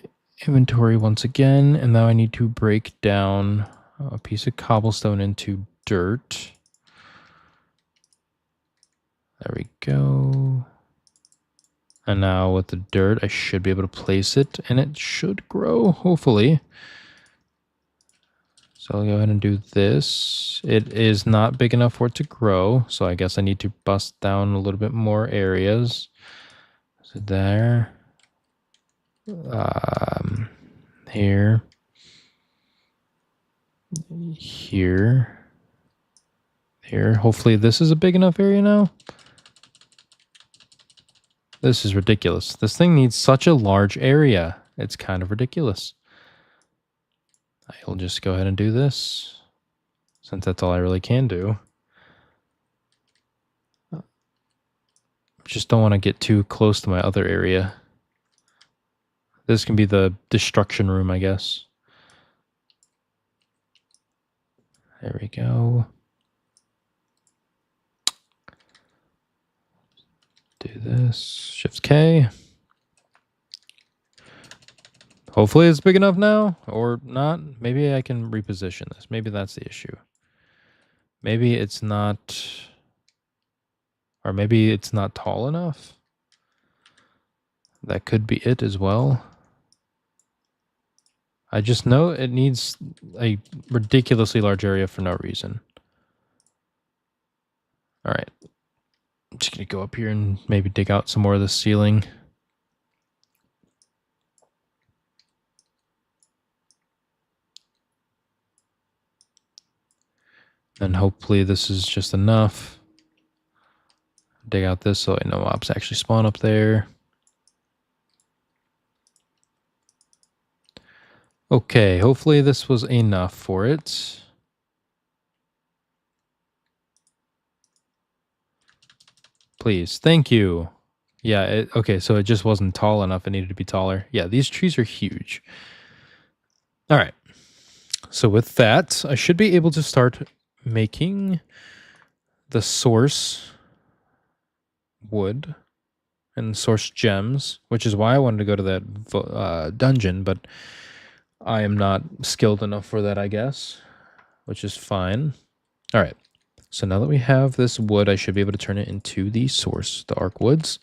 inventory once again, and now I need to break down a piece of cobblestone into dirt. There we go. And now with the dirt, I should be able to place it, and it should grow, hopefully. So I'll go ahead and do this. It is not big enough for it to grow, so I guess I need to bust down a little bit more areas. So there. Here. Here. Here. Hopefully this is a big enough area now. This is ridiculous. This thing needs such a large area. It's kind of ridiculous. I'll just go ahead and do this, since that's all I really can do. Just don't want to get too close to my other area. This can be the destruction room, I guess. There we go. Do this. Shift K. Hopefully it's big enough now, or not. Maybe I can reposition this. Maybe that's the issue. Maybe it's not, or maybe it's not tall enough. That could be it as well. I just know it needs a ridiculously large area for no reason. All right. I'm just going to go up here and maybe dig out some more of the ceiling. And hopefully this is just enough. Dig out this so I know mobs actually spawn up there. Okay, hopefully this was enough for it. Please, thank you. Yeah, okay, so it just wasn't tall enough. It needed to be taller. Yeah, these trees are huge. All right. So with that, I should be able to start making the source wood and source gems, which is why I wanted to go to that dungeon, but I am not skilled enough for that, I guess, which is fine. All right. So now that we have this wood, I should be able to turn it into the source, the arc woods.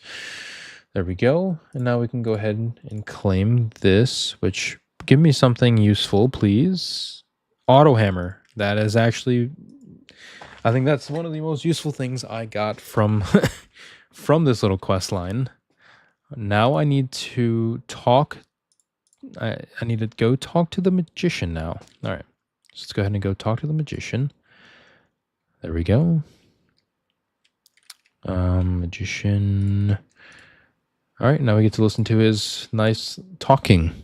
There we go. And now we can go ahead and claim this, which give me something useful, please. Auto hammer. That is actually, I think that's one of the most useful things I got from from this little quest line. Now I need to talk. I need to go talk to the magician now. All right. So let's go ahead and go talk to the magician. There we go. Magician. All right, now we get to listen to his nice talking.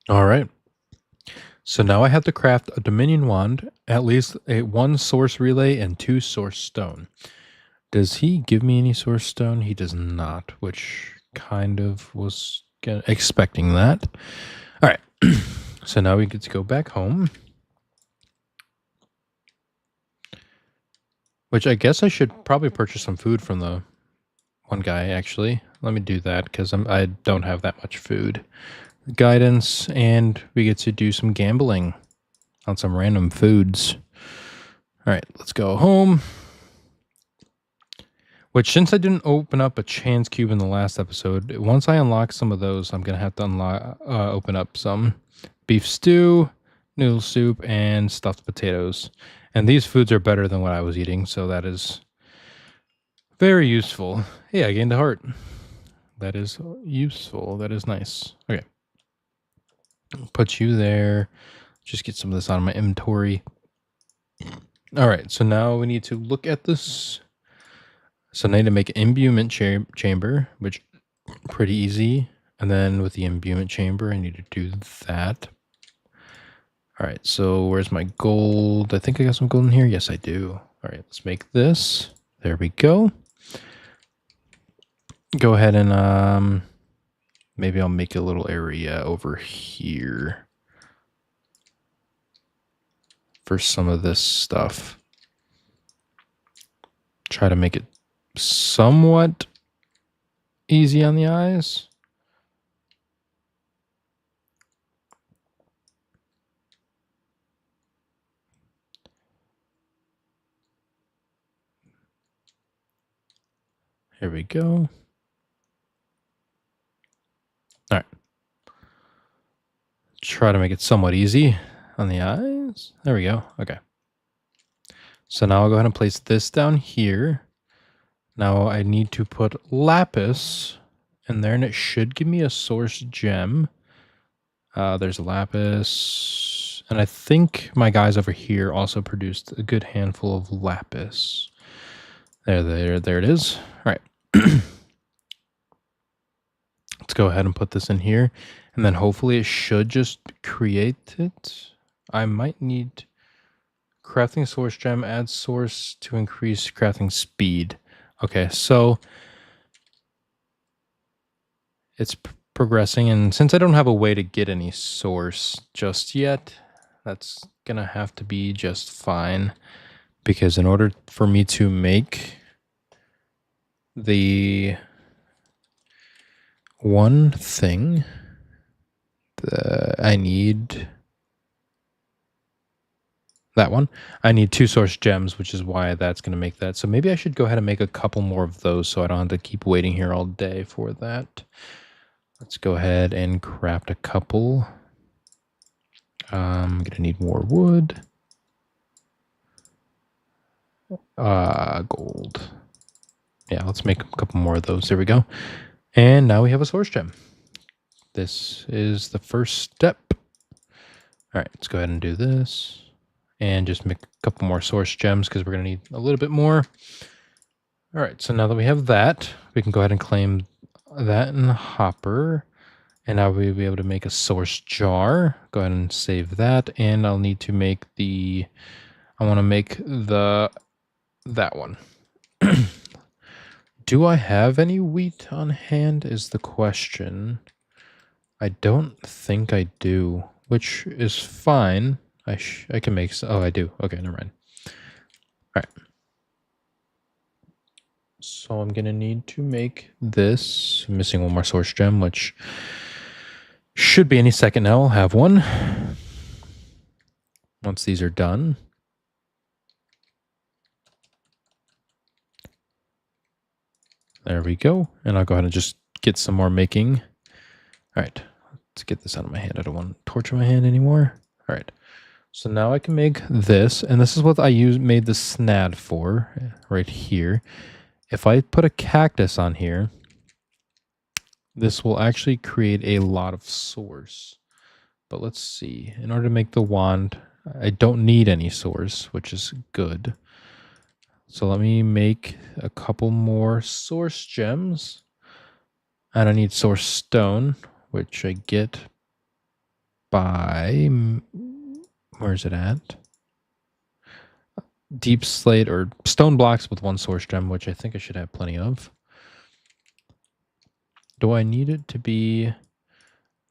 All right. So now I have to craft a Dominion wand, at least a 1 source relay and 2 source stone. Does he give me any source stone? He does not, which kind of was expecting that. All right. So now we get to go back home. Which I guess I should probably purchase some food from the one guy, actually. Let me do that because I don't have that much food. Guidance, and we get to do some gambling on some random foods. All right, let's go home. Which, since I didn't open up a chance cube in the last episode, once I unlock some of those, I'm going to have to open up some beef stew, noodle soup, and stuffed potatoes. And these foods are better than what I was eating, so that is very useful. Hey, I gained a heart. That is useful. That is nice. Okay. Put you there. Just get some of this out of my inventory. All right, so now we need to look at this. So I need to make an imbuement chamber, which pretty easy. And then with the imbuement chamber, I need to do that. All right, so where's my gold? I think I got some gold in here. Yes, I do. All right, let's make this. There we go. Go ahead and maybe I'll make a little area over here for some of this stuff. Try to make it somewhat easy on the eyes. Here we go. All right. Try to make it somewhat easy on the eyes. There we go. Okay. So now I'll go ahead and place this down here. Now I need to put lapis in there, and it should give me a source gem. There's a lapis. And I think my guys over here also produced a good handful of lapis. There it is. All right. Let's go ahead and put this in here. And then hopefully it should just create it. I might need crafting source gem, add source to increase crafting speed. Okay, so it's progressing. And since I don't have a way to get any source just yet, that's going to have to be just fine. Because in order for me to make the one thing that I need, that one, I need 2 source gems, which is why that's going to make that. So maybe I should go ahead and make a couple more of those so I don't have to keep waiting here all day for that. Let's go ahead and craft a couple. I'm going to need more wood. Gold. Yeah, let's make a couple more of those. There we go. And now we have a source gem. This is the first step. All right, let's go ahead and do this. And just make a couple more source gems because we're going to need a little bit more. All right, so now that we have that, we can go ahead and claim that in the hopper. And now we'll be able to make a source jar. Go ahead and save that. And I'll need to make I want to make that one. Do I have any wheat on hand is the question. I don't think I do, which is fine. I can make... Oh, I do. Okay, never mind. All right. So I'm going to need to make this. I'm missing one more source gem, which should be any second now. I'll have one. Once these are done. There we go. And I'll go ahead and just get some more making. All right. Let's get this out of my hand. I don't want a torch in my hand anymore. All right. So now I can make this. And this is what I made the snad for right here. If I put a cactus on here, this will actually create a lot of source. But let's see. In order to make the wand, I don't need any source, which is good. So let me make a couple more source gems. And I need source stone, which I get by, where is it at? Deep slate or stone blocks with 1 source gem, which I think I should have plenty of. Do I need it to be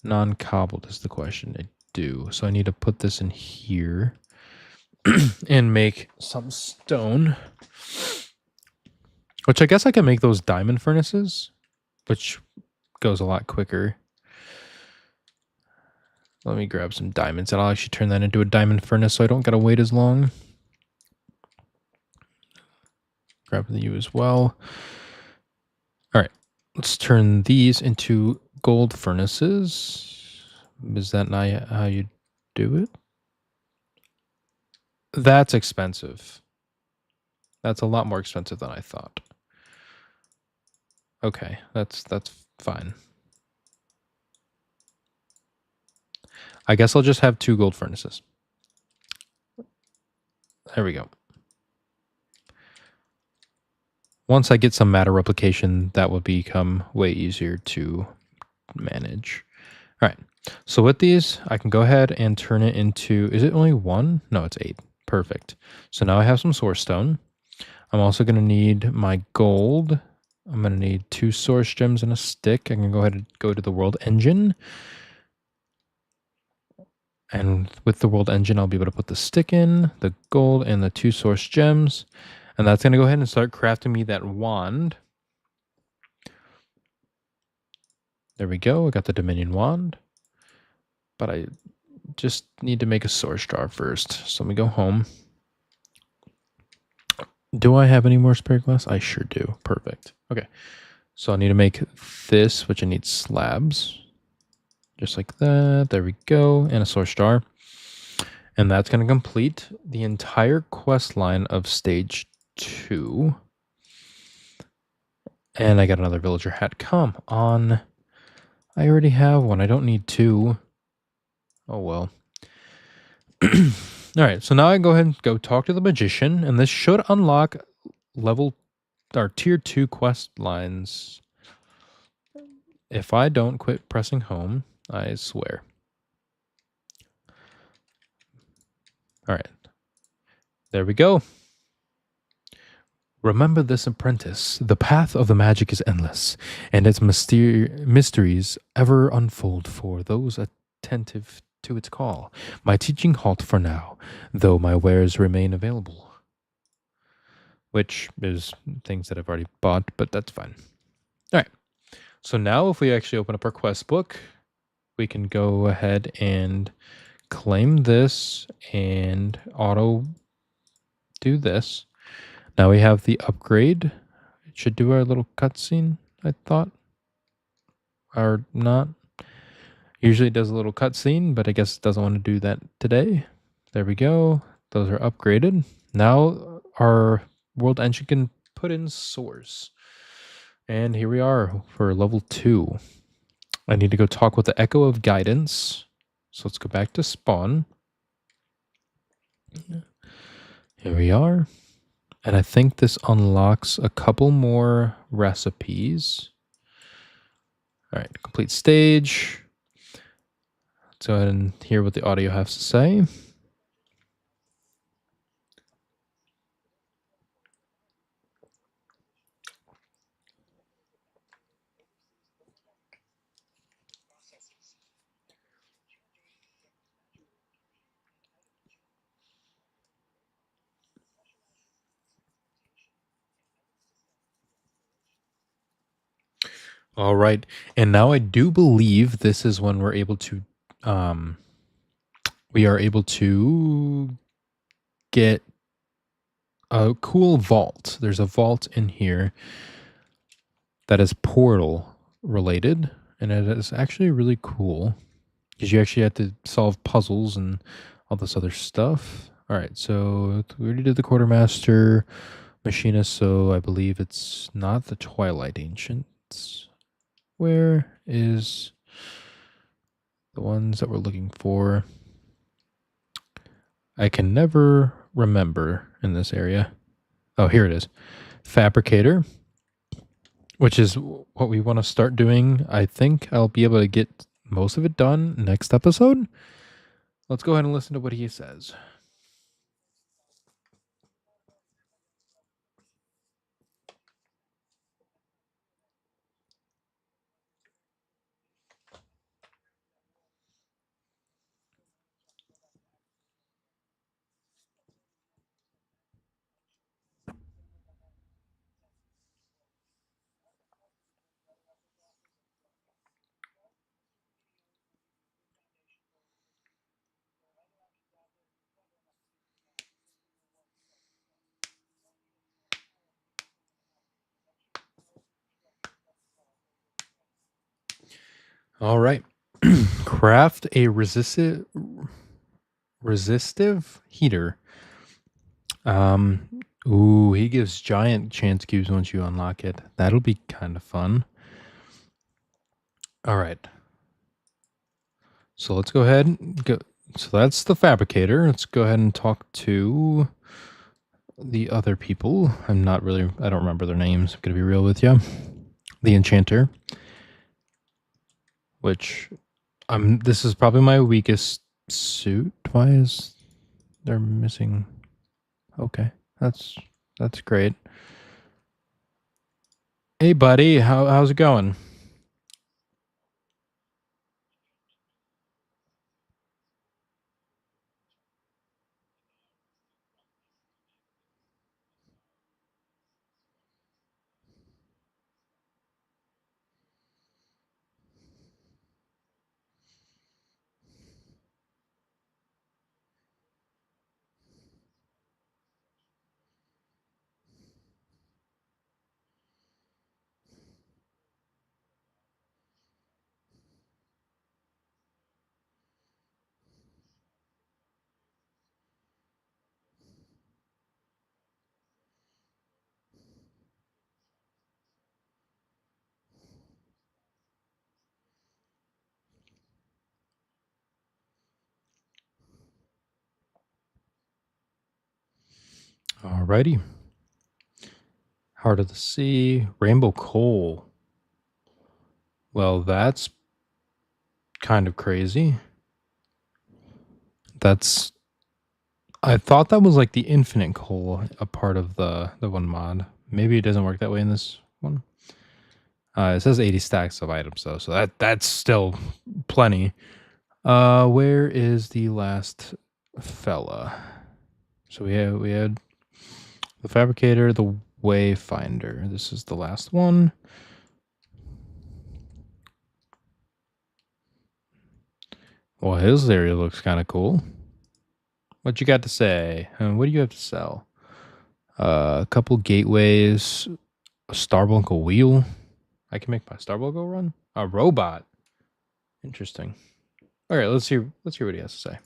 non-cobbled is the question. I do. So I need to put this in here and make some stone. Which I guess I can make those diamond furnaces, which goes a lot quicker. Let me grab some diamonds and I'll actually turn that into a diamond furnace so I don't gotta wait as long. Grab you as well. All right, let's turn these into gold furnaces. Is that not how you do it? That's expensive. That's a lot more expensive than I thought. Okay, that's fine. I guess I'll just have 2 gold furnaces. There we go. Once I get some matter replication, that will become way easier to manage. All right. So with these, I can go ahead and turn it into, is it only 1? No, it's 8. Perfect. So now I have some source stone. I'm also going to need my gold. I'm going to need 2 source gems and a stick. I can go ahead and go to the world engine. And with the world engine, I'll be able to put the stick in, the gold, and the 2 source gems. And that's going to go ahead and start crafting me that wand. There we go. I got the Dominion wand. But I just need to make a source jar first. So let me go home. Do I have any more spare glass? I sure do. Perfect. Okay. So I need to make this, which I need slabs. Just like that. There we go. And a source jar. And that's going to complete the entire quest line of stage 2. And I got another villager hat. Come on. I already have one. I don't need 2. Oh, well. All right. So now I can go ahead and go talk to the magician. And this should unlock level or tier 2 quest lines. If I don't quit pressing home, I swear. All right. There we go. Remember this, apprentice. The path of the magic is endless, and its mysteries ever unfold for those attentive to its call. My teaching halt for now, though my wares remain available. Which is things that I've already bought, but that's fine. All right. So now if we actually open up our quest book, we can go ahead and claim this and auto do this. Now we have the upgrade. It should do our little cutscene, I thought. Or not. Usually it does a little cutscene, but I guess it doesn't want to do that today. There we go. Those are upgraded. Now our world engine can put in source. And here we are for level 2. I need to go talk with the Echo of Guidance. So let's go back to spawn. Here we are. And I think this unlocks a couple more recipes. All right, complete stage. Let's go ahead and hear what the audio has to say. All right. And now I do believe this is when we're able to, we are able to get a cool vault. There's a vault in here that is portal related. And it is actually really cool because you actually have to solve puzzles and all this other stuff. All right. So we already did the quartermaster machinist. So I believe it's not the Twilight Ancients. Where is the ones that we're looking for? I can never remember in this area. Oh, here it is. Fabricator, which is what we want to start doing. I think I'll be able to get most of it done next episode. Let's go ahead and listen to what he says. All right. Craft a resistive heater. Ooh, he gives giant chance cubes once you unlock it. That'll be kind of fun. All right. So let's go ahead and go. So that's the fabricator. Let's go ahead and talk to the other people. I don't remember their names. I'm going to be real with you. The enchanter, which this is probably my weakest suit. Why is they're missing? Okay. That's great. Hey buddy, how's it going? Alrighty. Heart of the Sea, Rainbow Coal. Well, that's kind of crazy. I thought that was like the infinite coal, a part of the one mod. Maybe it doesn't work that way in this one. It says 80 stacks of items though, so that's still plenty. Where is the last fella? So we had the fabricator, the wayfinder. This is the last one. Well, his area looks kind of cool. What you got to say? What do you have to sell? A couple gateways, a Stoneblock wheel. I can make my Stoneblock go run. A robot. Interesting. All right, let's hear what he has to say.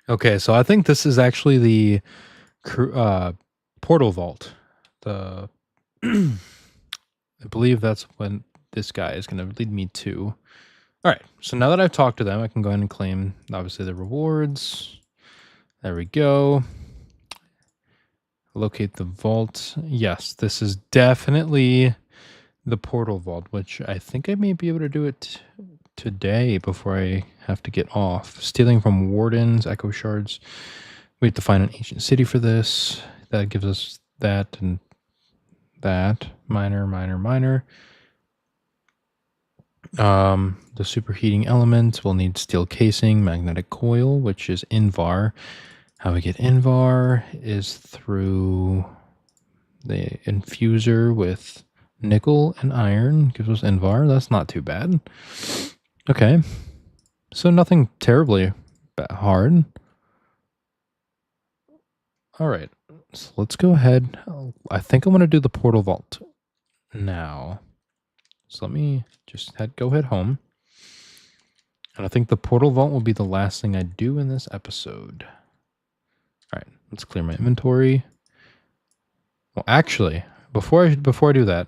Okay, so I think this is actually the portal vault. The I believe that's when this guy is going to lead me to. All right, so now that I've talked to them, I can go ahead and claim, obviously, the rewards. There we go. Locate the vault. Yes, this is definitely the portal vault, which I think I may be able to do it today before I have to get off. Stealing from wardens, echo shards. We have to find an ancient city for this. That gives us that and that. Minor. The superheating element will need steel casing, magnetic coil, which is Invar. How we get Invar is through the infuser with nickel and iron. Gives us Invar. That's not too bad. Okay. So nothing terribly hard. All right. So let's go ahead. I think I'm going to do the portal vault now. So let me just go head home. And I think the portal vault will be the last thing I do in this episode. All right, let's clear my inventory. Well, actually, before I do that,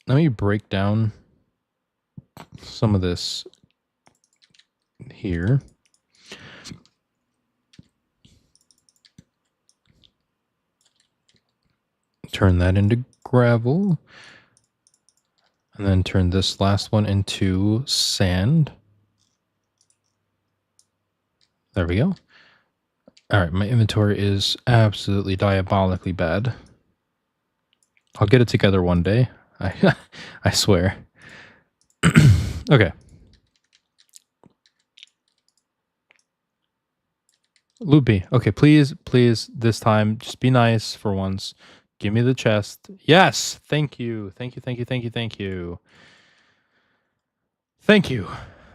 let me break down some of this here. Turn that into gravel. And then turn this last one into sand. There we go. All right, my inventory is absolutely diabolically bad. I'll get it together one day. I swear. Okay. Loopy. Okay, please, this time, just be nice for once. Give me the chest. Yes! Thank you. Thank you. Thank you.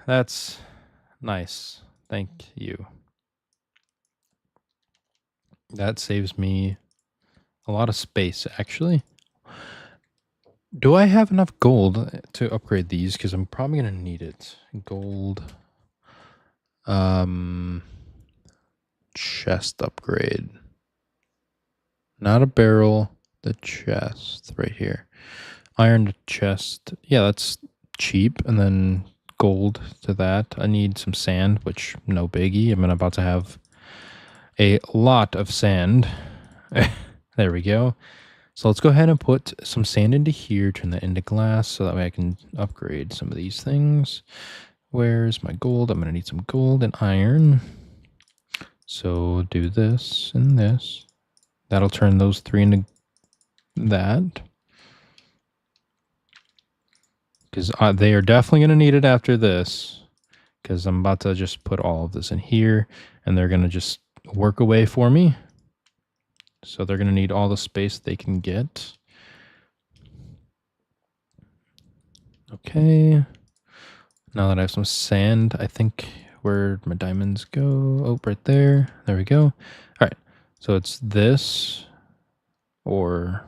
That's nice. Thank you. That saves me a lot of space, actually. Do I have enough gold to upgrade these? Because I'm probably going to need it. Gold. Chest upgrade. Not a barrel. The chest right here. Iron chest. Yeah, that's cheap. And then gold to that. I need some sand, which no biggie. I'm about to have a lot of sand. There we go. So let's go ahead and put some sand into here, turn that into glass, so that way I can upgrade some of these things. Where's my gold? I'm going to need some gold and iron. So do this and this. That'll turn those three into that. Because they are definitely going to need it after this. Because I'm about to just put all of this in here, and they're going to just work away for me. So they're going to need all the space they can get. Okay. Now that I have some sand, I think where'd my diamonds go? Oh, right there. There we go. All right. So it's this, or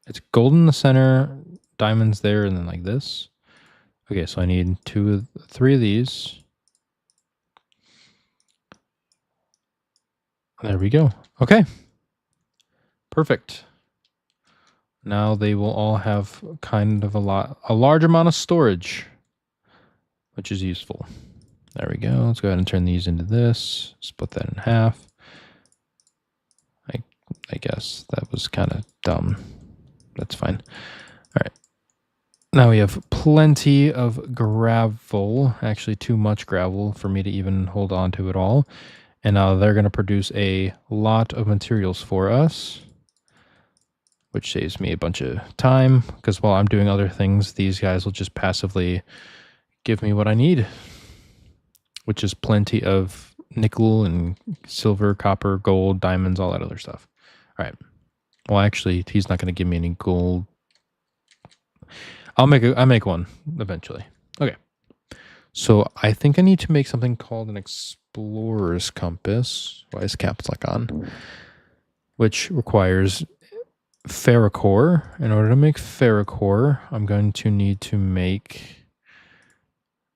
it's gold in the center, diamonds there, and then like this. Okay, so I need three of these. There we go. Okay. Perfect. Now they will all have kind of a large amount of storage, which is useful. There we go. Let's go ahead and turn these into this. Split that in half. I guess that was kind of dumb. That's fine. All right. Now we have plenty of gravel. Actually, too much gravel for me to even hold on to it all. And now they're going to produce a lot of materials for us, which saves me a bunch of time, because while I'm doing other things, these guys will just passively give me what I need, which is plenty of nickel and silver, copper, gold, diamonds, all that other stuff. All right. Well, actually, he's not going to give me any gold. I'll make one eventually. Okay. So I think I need to make something called an explorer's compass. Why is caps lock on? Which requires ferrocore. In order to make ferrocore, I'm going to need to make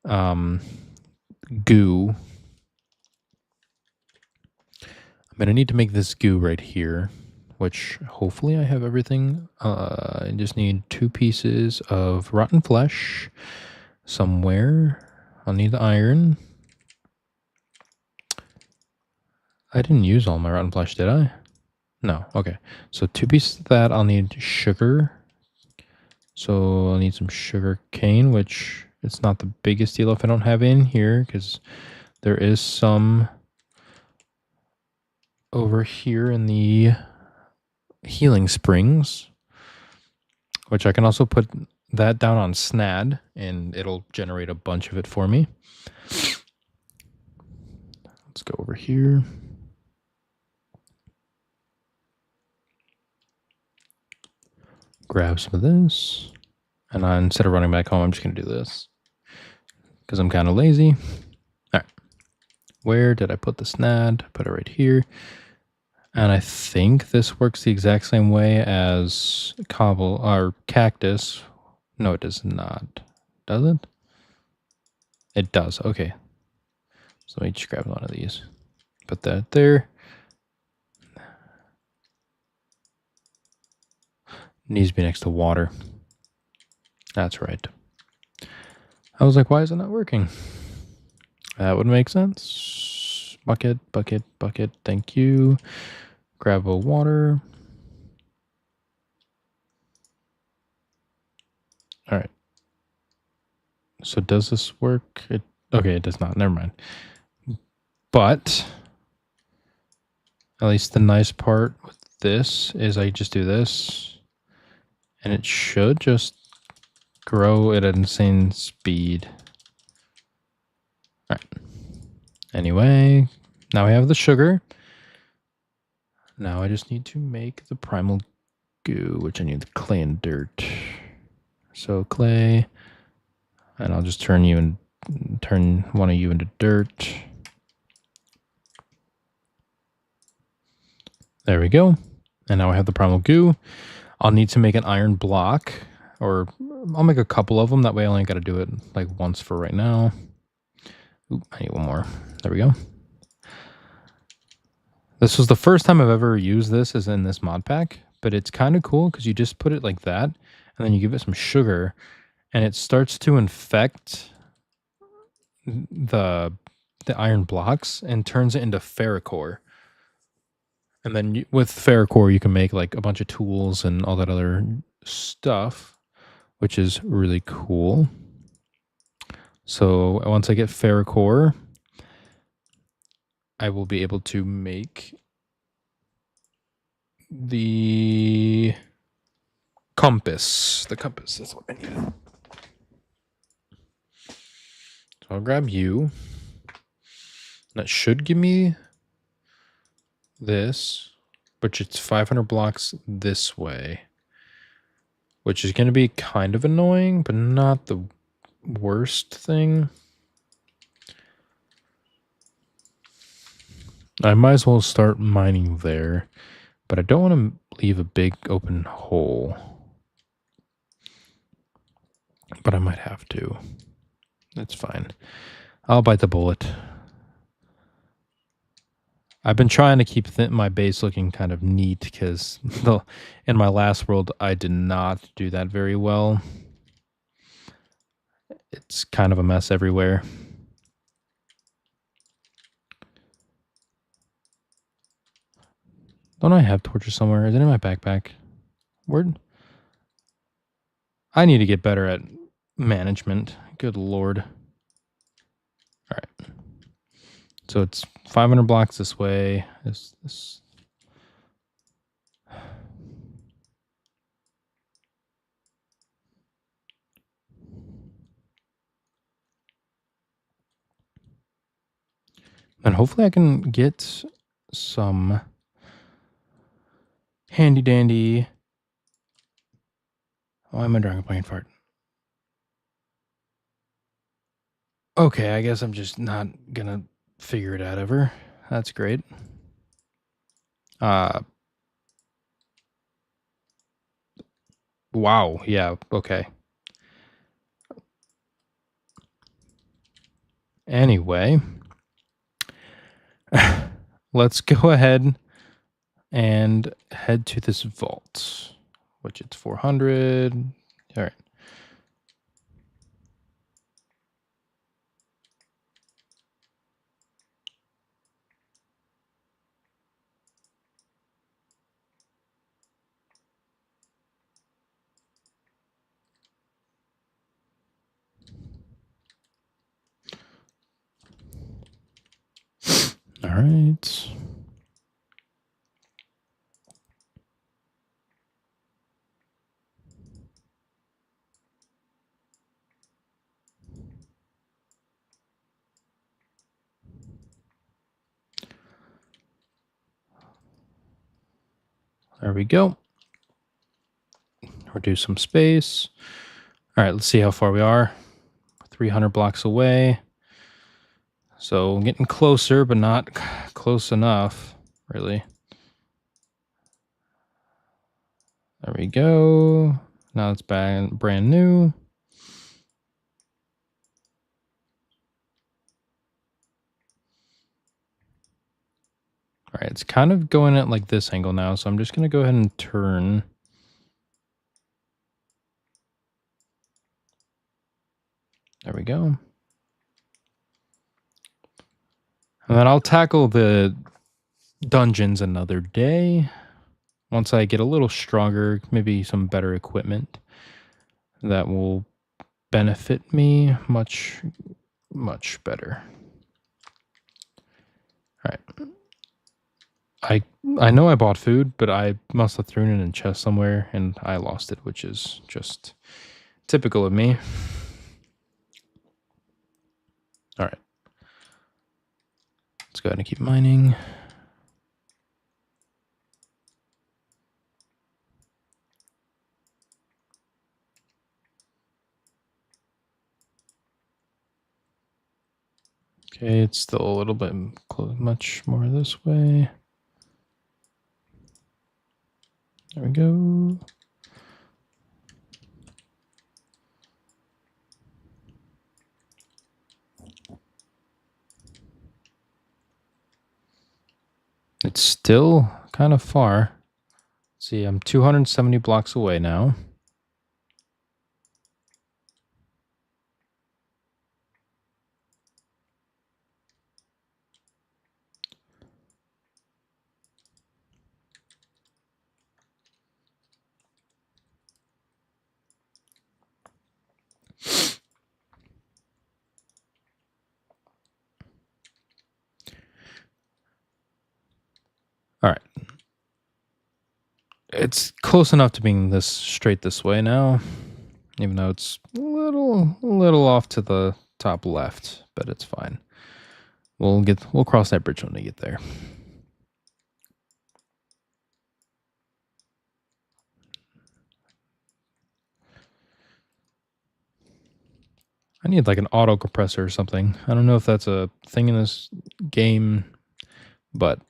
goo. I'm going to need to make this goo right here, which hopefully I have everything. I just need 2 pieces of rotten flesh somewhere. I'll need the iron. I didn't use all my rotten flesh, did I? No. Okay. So 2 pieces of that. I'll need sugar. So I'll need some sugar cane, which it's not the biggest deal if I don't have it in here, because there is some over here in the healing springs, which I can also put that down on SNAD, and it'll generate a bunch of it for me. Let's go over here. Grab some of this. And instead of running back home, I'm just going to do this. Because I'm kind of lazy. All right. Where did I put the SNAD? Put it right here. And I think this works the exact same way as cobble or cactus. No, it does not. Does it? It does. Okay. So let me just grab one of these. Put that there. Needs to be next to water. That's right. I was like, why is it not working? That would make sense. Bucket, bucket, bucket. Thank you. Grab a water. All right. So does this work? Okay, it does not. Never mind. But at least the nice part with this is I just do this, and it should just grow at an insane speed. All right. Anyway, now I have the sugar. Now I just need to make the primal goo, which I need the clay and dirt. So clay, and I'll just turn one of you into dirt. There we go. And now I have the primal goo. I'll need to make an iron block, or I'll make a couple of them. That way I only got to do it like once for right now. Oop, I need one more. There we go. This was the first time I've ever used this is in this mod pack, but it's kind of cool because you just put it like that, and then you give it some sugar, and it starts to infect the iron blocks and turns it into ferrocore. And then with ferrocore, you can make like a bunch of tools and all that other stuff, which is really cool. So once I get ferrocore, I will be able to make the compass. The compass, that's what I need. So I'll grab you. That should give me this, which it's 500 blocks this way, which is going to be kind of annoying, but not the worst thing. I might as well start mining there, but I don't want to leave a big open hole. But I might have to. That's fine. I'll bite the bullet. I've been trying to keep my base looking kind of neat because in my last world, I did not do that very well. It's kind of a mess everywhere. Don't I have torches somewhere? Is it in my backpack? Where? I need to get better at management. Good Lord. All right. So it's 500 blocks this way. This. And hopefully I can get some handy dandy. Why am I drawing a plain fart? Okay, I guess I'm just not gonna figure it out ever. That's great. Wow, yeah, okay. Anyway, let's go ahead and head to this vault, which it's 400. All right. All right. we go. Reduce some space. All right, let's see how far we are. 300 blocks away. So getting closer, but not close enough, really. There we go. Now it's brand new. All right, it's kind of going at like this angle now, so I'm just going to go ahead and turn. There we go. And then I'll tackle the dungeons another day. Once I get a little stronger, maybe some better equipment that will benefit me much, much better. All right. I know I bought food, but I must have thrown it in a chest somewhere and I lost it, which is just typical of me. All right. Let's go ahead and keep mining. Okay, it's still a little bit much more this way. There we go. It's still kind of far. See, I'm 270 blocks away now. All right. It's close enough to being this straight this way now, even though it's a little off to the top left, but it's fine. We'll cross that bridge when we get there. I need like an auto compressor or something. I don't know if that's a thing in this game, but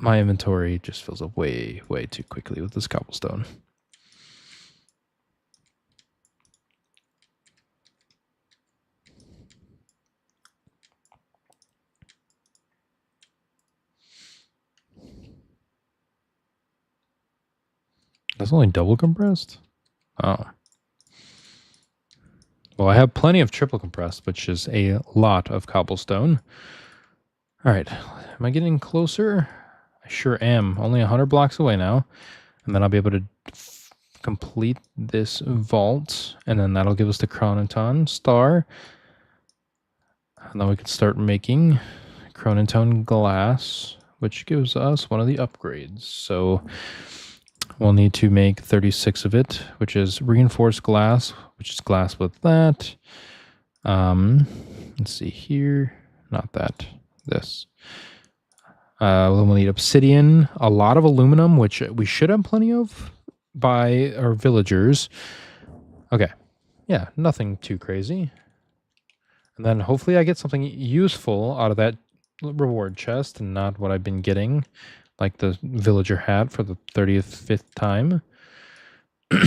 my inventory just fills up way, way too quickly with this cobblestone. That's only double compressed? Oh. Well, I have plenty of triple compressed, which is a lot of cobblestone. All right. Am I getting closer? I sure am. Only 100 blocks away now. And then I'll be able to complete this vault. And then that'll give us the Chronoton star. And then we can start making Chronoton glass, which gives us one of the upgrades. So we'll need to make 36 of it, which is reinforced glass, which is glass with that. Let's see here. Not that. This. We'll need obsidian, a lot of aluminum, which we should have plenty of by our villagers. Okay. Yeah, nothing too crazy. And then hopefully I get something useful out of that reward chest and not what I've been getting, like the villager hat for the 35th time. There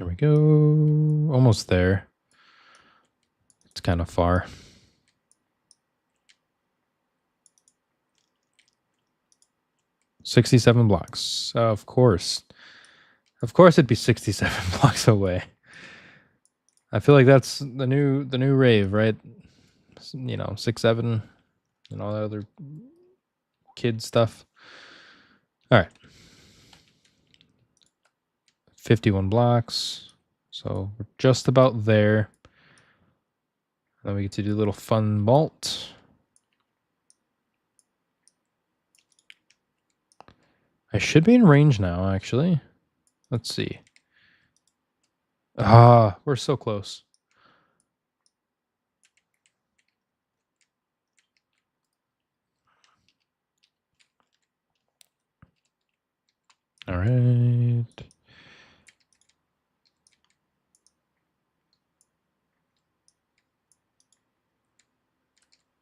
we go. Almost there. It's kind of far. $67 blocks. Of course. Of course it'd be 67 blocks away. I feel like that's the new rave, right? You know, 6, 7, and all that other kid stuff. All right. 51 blocks. So we're just about there. Then we get to do a little fun vault. I should be in range now, actually. Let's see. Ah, we're so close. All right.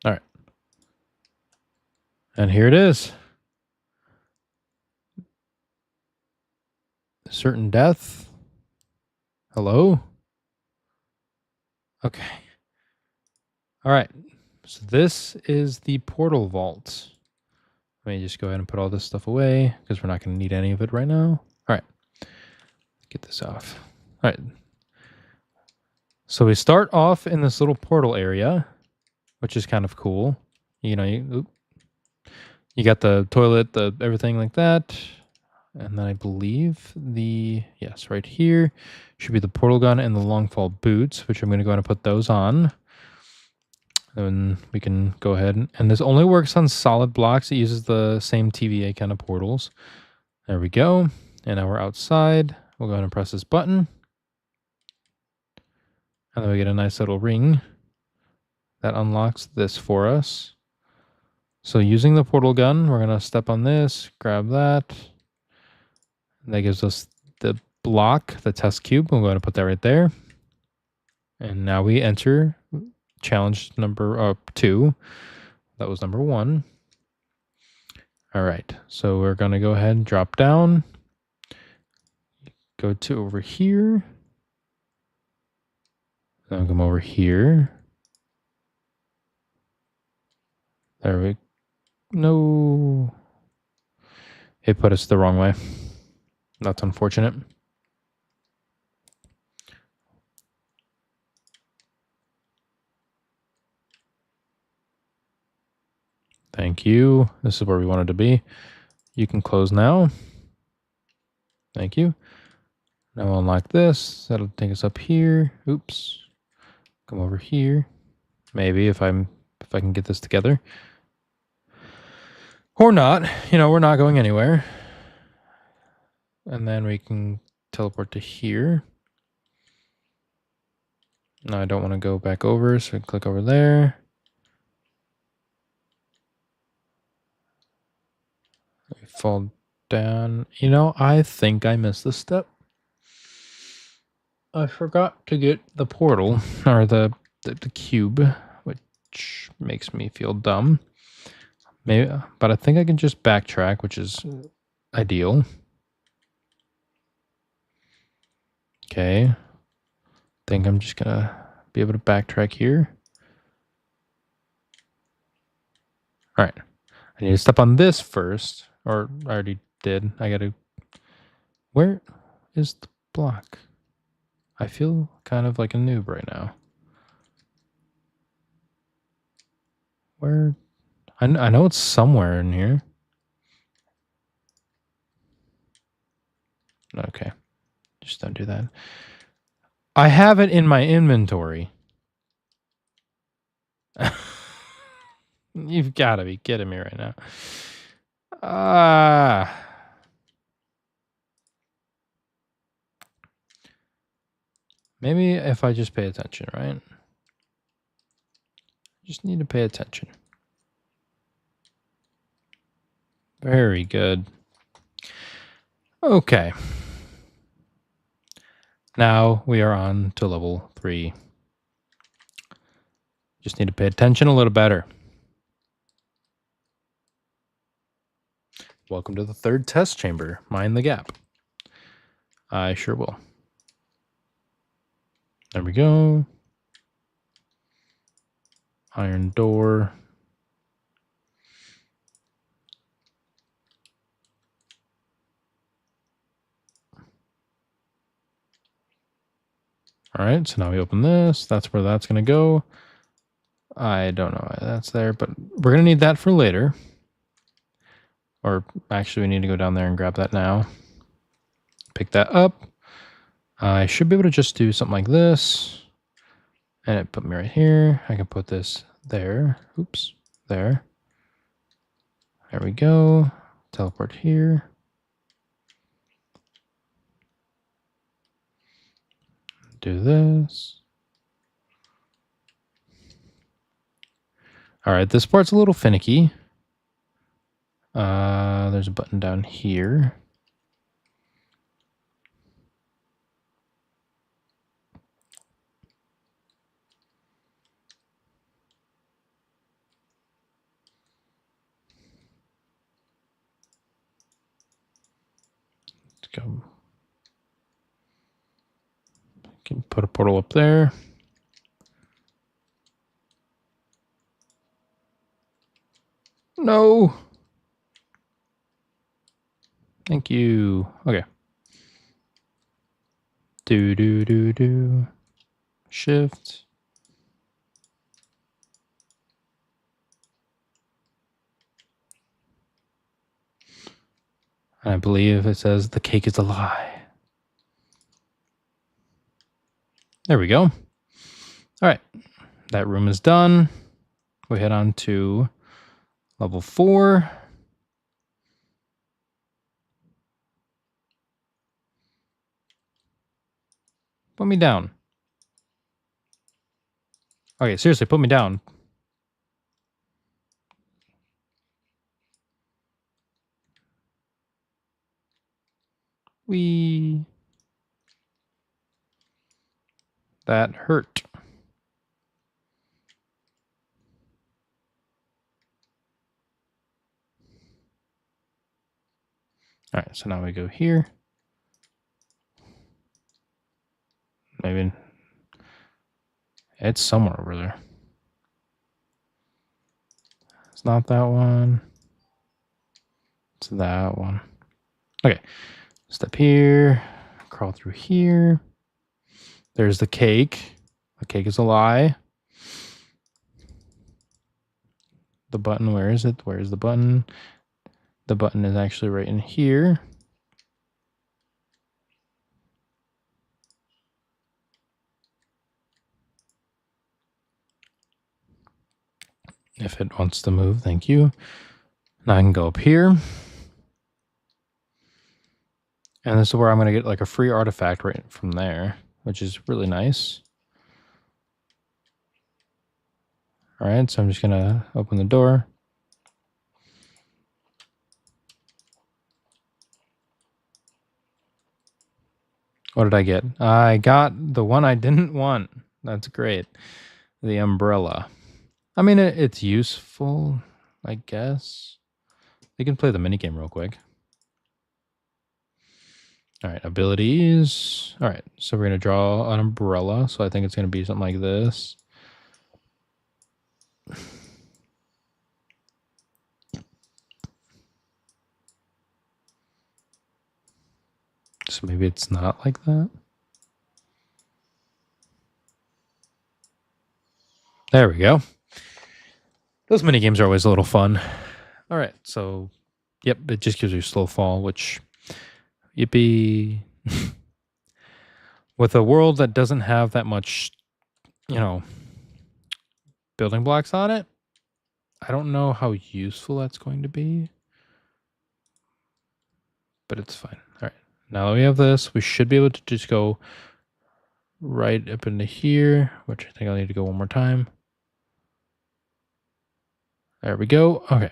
All right. And here it is. Certain death. Hello? Okay. All right. So this is the portal vault. Let me just go ahead and put all this stuff away because we're not going to need any of it right now. All right. Get this off. All right. So we start off in this little portal area, which is kind of cool. You know, you got the toilet, the everything like that. And then I believe yes, right here should be the portal gun and the longfall boots, which I'm going to go ahead and put those on. And we can go ahead and this only works on solid blocks. It uses the same TVA kind of portals. There we go. And now we're outside. We'll go ahead and press this button. And then we get a nice little ring that unlocks this for us. So using the portal gun, we're going to step on this, grab that. And that gives us the block, the test cube. We'll go ahead and put that right there. And now we enter challenge number 2. That was number 1. All right. So we're going to go ahead and drop down. Go to over here. Then come over here. There we go. No. It put us the wrong way. That's unfortunate. Thank you. This is where we wanted to be. You can close now. Thank you. Now we'll unlock this. That'll take us up here. Oops. Come over here. Maybe if I can get this together. Or not. You know, we're not going anywhere. And then we can teleport to here. Now I don't want to go back over, so I click over there. We fall down. You know, I think I missed the step. I forgot to get the portal, or the cube, which makes me feel dumb. Maybe, but I think I can just backtrack, which is ideal. Okay. I think I'm just gonna be able to backtrack here. All right. I need to step on this first, or I already did. I gotta... Where is the block? I feel kind of like a noob right now. Where? I know it's somewhere in here. Okay. Just don't do that. I have it in my inventory. You've got to be kidding me right now. Maybe if I just pay attention, right? Just need to pay attention. Very good. Okay. Now we are on to level 3. Just need to pay attention a little better. Welcome to the 3rd test chamber. Mind the gap. I sure will. There we go. Iron door. All right, so now we open this. That's where that's going to go. I don't know why that's there, but we're going to need that for later. Or actually, we need to go down there and grab that now. Pick that up. I should be able to just do something like this. And it put me right here. I can put this there. Oops, there. There we go. Teleport here. Do this. All right, this part's a little finicky. There's a button down here. go. Can put a portal up there. No. Thank you. Okay. Do. Shift. I believe it says the cake is a lie. There we go. All right. That room is done. We head on to level 4. Put me down. Okay, seriously, put me down. That hurt. All right, so now we go here. Maybe it's somewhere over there. It's not that one. It's that one. Okay. Step here. Crawl through here. There's the cake. The cake is a lie. The button, where is it? Where is the button? The button is actually right in here. If it wants to move, thank you. Now I can go up here. And this is where I'm going to get like a free artifact right from there, which is really nice. All right, so I'm just going to open the door. What did I get? I got the one I didn't want. That's great. The umbrella. I mean, it's useful, I guess. You can play the minigame real quick. All right, abilities. All right, so we're going to draw an umbrella. So I think it's going to be something like this. So maybe it's not like that. There we go. Those minigames are always a little fun. All right, so, yep, it just gives you slow fall, which, yippee. With a world that doesn't have that much, building blocks on it, I don't know how useful that's going to be, but it's fine. All right, now that we have this, we should be able to just go right up into here, which I think I'll need to go one more time. There we go. Okay.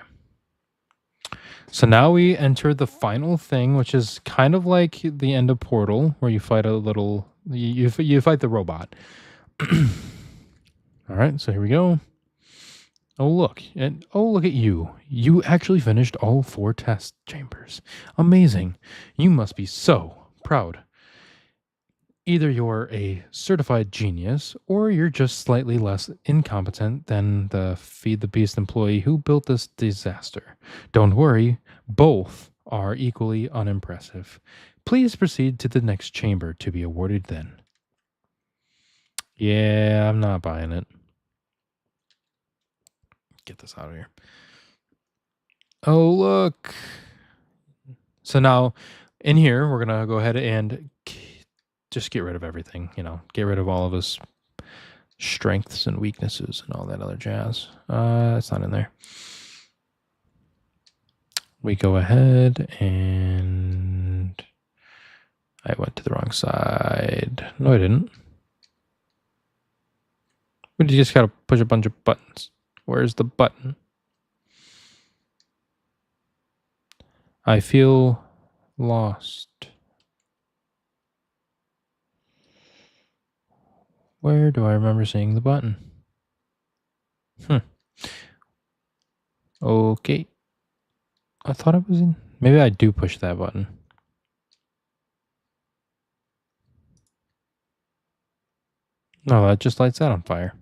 So now we enter the final thing, which is kind of like the end of Portal, where you fight a little, you fight the robot. All right, so here we go. Oh, look. And oh, look at you. You actually finished all 4 test chambers. Amazing. You must be so proud. Either you're a certified genius, or you're just slightly less incompetent than the Feed the Beast employee who built this disaster. Don't worry, both are equally unimpressive. Please proceed to the next chamber to be awarded then. Yeah, I'm not buying it. Get this out of here. Oh, look. So now, in here, we're going to go ahead and just get rid of everything, get rid of all of his strengths and weaknesses and all that other jazz. It's not in there. We go ahead and I went to the wrong side. No, I didn't. We just got to push a bunch of buttons. Where's the button? I feel lost. Where do I remember seeing the button? Okay. I thought it was in. Maybe I do push that button. No, that just lights that on fire.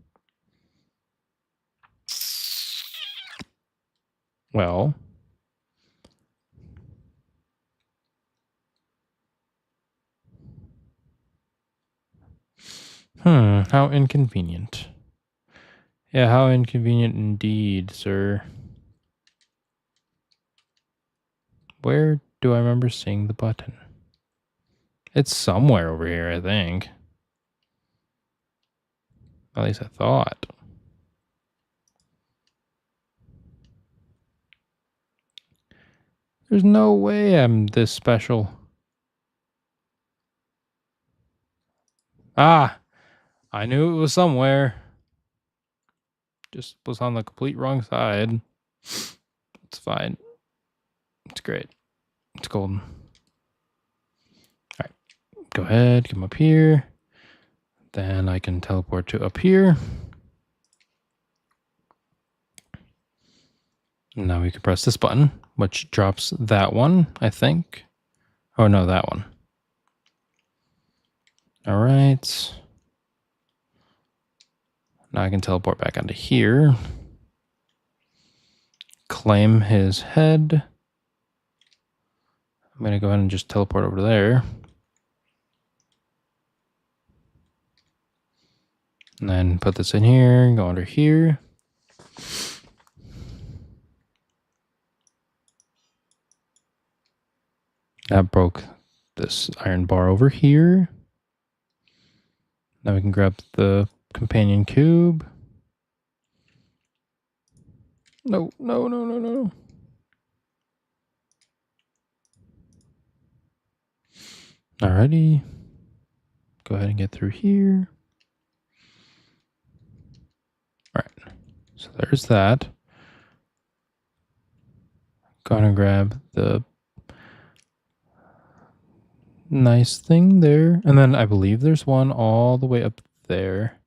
Well. How inconvenient. Yeah, how inconvenient indeed, sir. Where do I remember seeing the button? It's somewhere over here, I think. At least I thought. There's no way I'm this special. Ah! I knew it was somewhere. Just was on the complete wrong side. It's fine. It's great. It's golden. Alright. Go ahead, come up here. Then I can teleport to up here. And now we can press this button, which drops that one, I think. Oh, no, that one. All right. Now I can teleport back onto here. Claim his head. I'm going to go ahead and just teleport over there. And then put this in here, go under here. That broke this iron bar over here. Now we can grab the companion cube. No, no, no, no, no. Alrighty. Go ahead and get through here. Alright. So there's that. Gonna grab the nice thing there. And then I believe there's one all the way up there.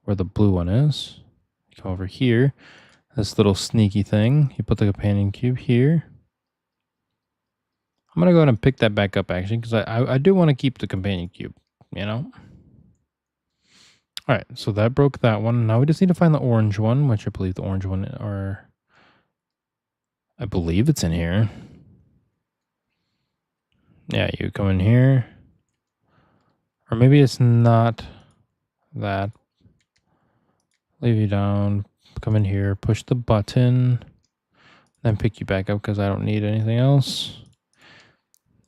Where the blue one is. Come over here. This little sneaky thing. You put the companion cube here. I'm going to go ahead and pick that back up, actually, because I do want to keep the companion cube, you know? All right, so that broke that one. Now we just need to find the orange one, which I believe the orange one are... I believe it's in here. Yeah, you come in here. Or maybe it's not that. Leave you down. Come in here. Push the button. Then pick you back up because I don't need anything else.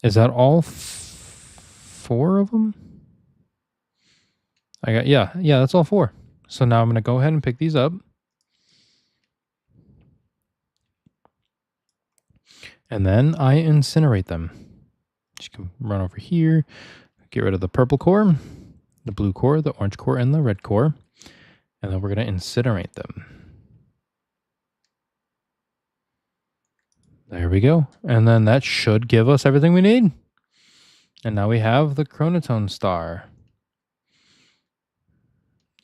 Is that all 4 of them? I got, yeah, that's all 4. So now I'm going to go ahead and pick these up. And then I incinerate them. Just can run over here, get rid of the purple core, the blue core, the orange core, and the red core. And then we're going to incinerate them. There we go. And then that should give us everything we need. And now we have the chronotone star.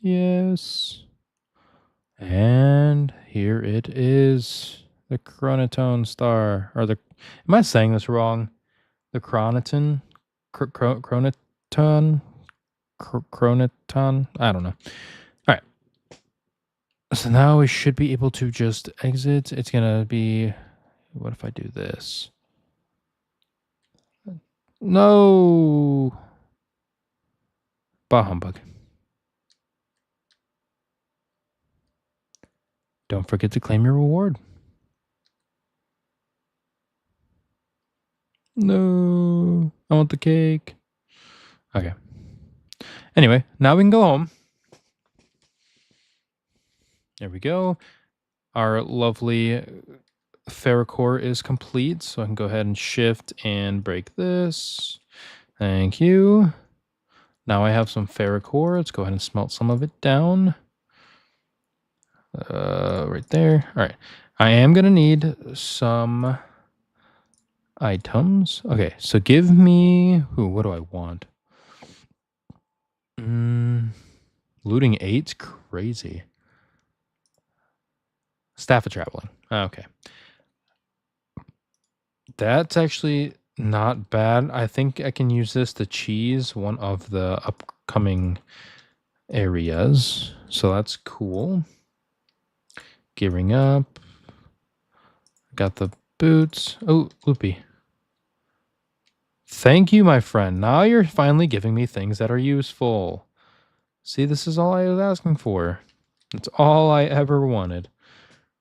Yes. And here it is. The chronotone star. Or the... Am I saying this wrong? The chronoton? Chronoton? Chronoton? I don't know. All right. So now we should be able to just exit. It's going to be... What if I do this? No! Bah humbug. Don't forget to claim your reward. No, I want the cake. Okay. Anyway, now we can go home. There we go. Our lovely ferrocore is complete, so I can go ahead and shift and break this. Thank you. Now I have some ferrocore. Let's go ahead and smelt some of it down. Right there. All right. I am going to need some items. Okay, so give me... Ooh, what do I want? Looting 8's crazy. Staff of traveling. Okay. That's actually Not bad. I think I can use this to cheese one of the upcoming areas. So that's cool. Gearing up. Got the boots. Oh, loopy. Thank you, my friend. Now you're finally giving me things that are useful. See, this is all I was asking for. It's all I ever wanted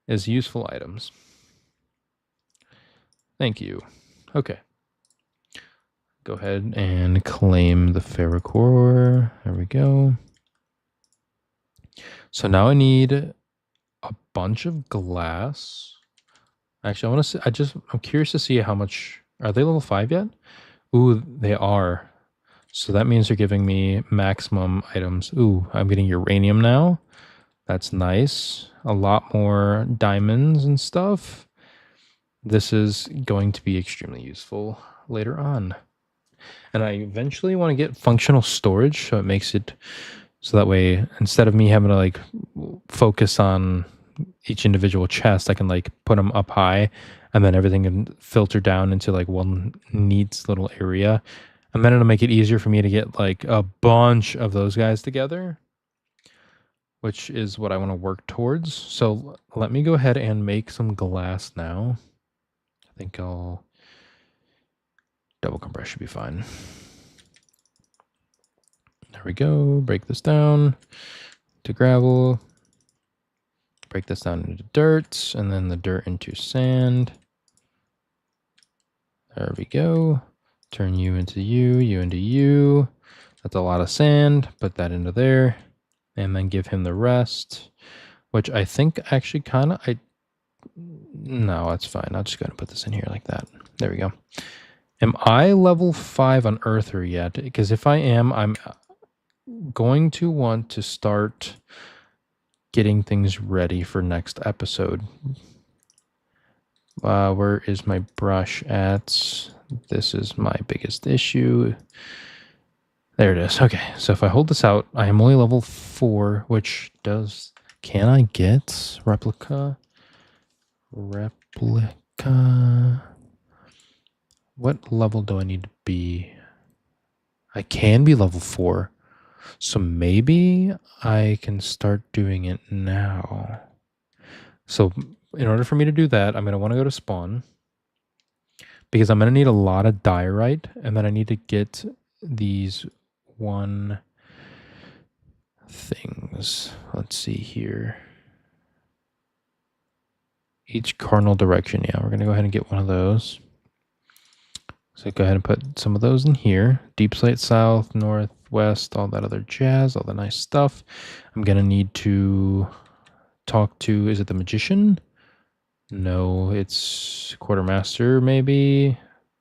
is useful items. Thank you. Okay. Go ahead and claim the ferrocore. There we go. So now I need a bunch of glass. Actually, I want to see, I'm curious to see how much, are they level 5 yet? Ooh, they are. So that means they're giving me maximum items. Ooh, I'm getting uranium now. That's nice. A lot more diamonds and stuff. This is going to be extremely useful later on. And I eventually want to get functional storage, so it makes it so that way instead of me having to like focus on each individual chest, I can like put them up high and then everything can filter down into like one neat little area. And then it'll make it easier for me to get like a bunch of those guys together, which is what I want to work towards. So let me go ahead and make some glass now. I think I'll double compress should be fine. There we go. Break this down to gravel. Break this down into dirt, and then the dirt into sand. There we go. Turn you into you into you. That's a lot of sand. Put that into there. And then give him the rest, which I think actually kind of, no, that's fine. I'll just go and put this in here like that. There we go. Am I level 5 on Earther yet? Because if I am, I'm going to want to start getting things ready for next episode. Where is my brush at? This is my biggest issue. There it is. Okay, so if I hold this out, I am only level 4, which does... Can I get replica? Replica... What level do I need to be? I can be level 4. So maybe I can start doing it now. So in order for me to do that, I'm going to want to go to spawn. Because I'm going to need a lot of diorite. And then I need to get these one things. Let's see here. Each cardinal direction. Yeah, we're going to go ahead and get one of those. So go ahead and put some of those in here. Deep slate south, north, west, all that other jazz, all the nice stuff. I'm going to need to talk to, is it the magician? No, it's quartermaster maybe.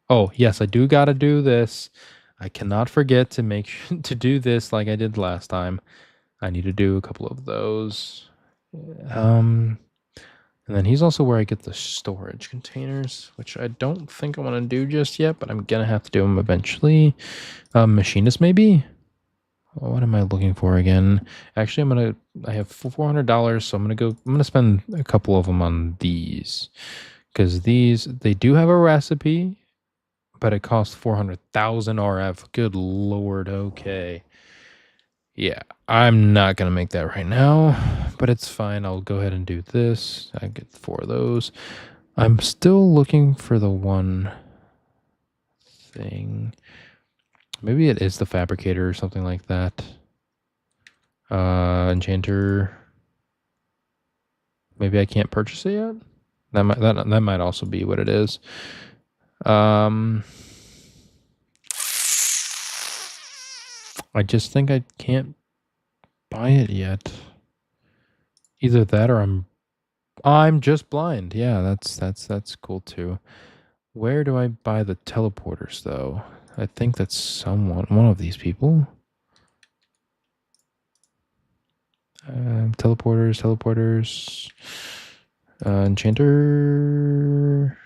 Oh, yes, I do got to do this. I cannot forget to make to do this like I did last time. I need to do a couple of those. And then he's also where I get the storage containers, which I don't think I want to do just yet, but I'm going to have to do them eventually. Machinist maybe? What am I looking for again? Actually, I have $400, so I'm going to spend a couple of them on these. Because these, they do have a recipe, but it costs 400,000 RF. Good Lord, okay. Yeah, I'm not going to make that right now, but it's fine. I'll go ahead and do this. I get 4 of those. I'm still looking for the one thing. Maybe it is the fabricator or something like that. Enchanter. Maybe I can't purchase it yet? That might also be what it is. I just think I can't buy it yet. Either that or I'm just blind. Yeah, that's cool too. Where do I buy the teleporters though? I think that's one of these people. Teleporters. Enchanter.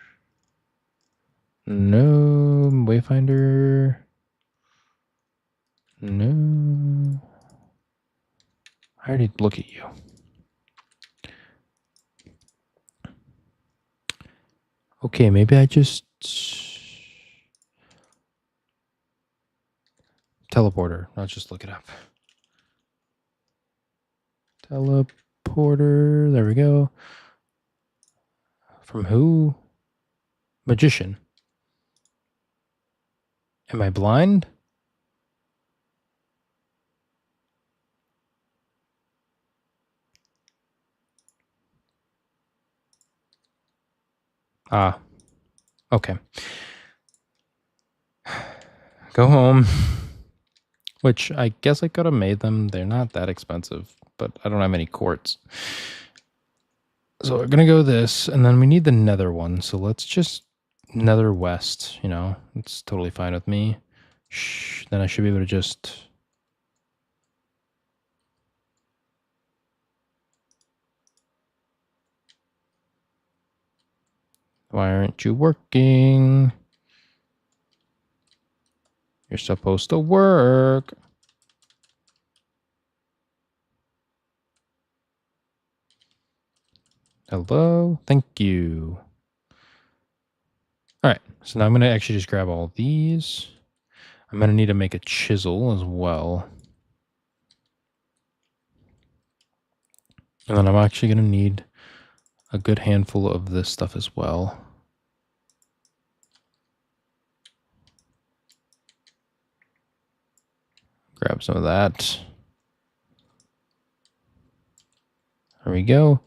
No. Wayfinder. No. I already look at you. Okay, maybe I just... Teleporter. Let's just look it up. Teleporter. There we go. From who? Magician. Am I blind? Ah. Okay. Go home. Which I guess I could have made them. They're not that expensive, but I don't have any quartz. So we're going to go this, and then we need the nether one. So let's just nether west, you know. It's totally fine with me. Shh, then I should be able to just... Why aren't you working? You're supposed to work. Hello? Thank you. All right, so now I'm going to actually just grab all these. I'm going to need to make a chisel as well. And then I'm actually going to need a good handful of this stuff as well. Grab some of that. There we go.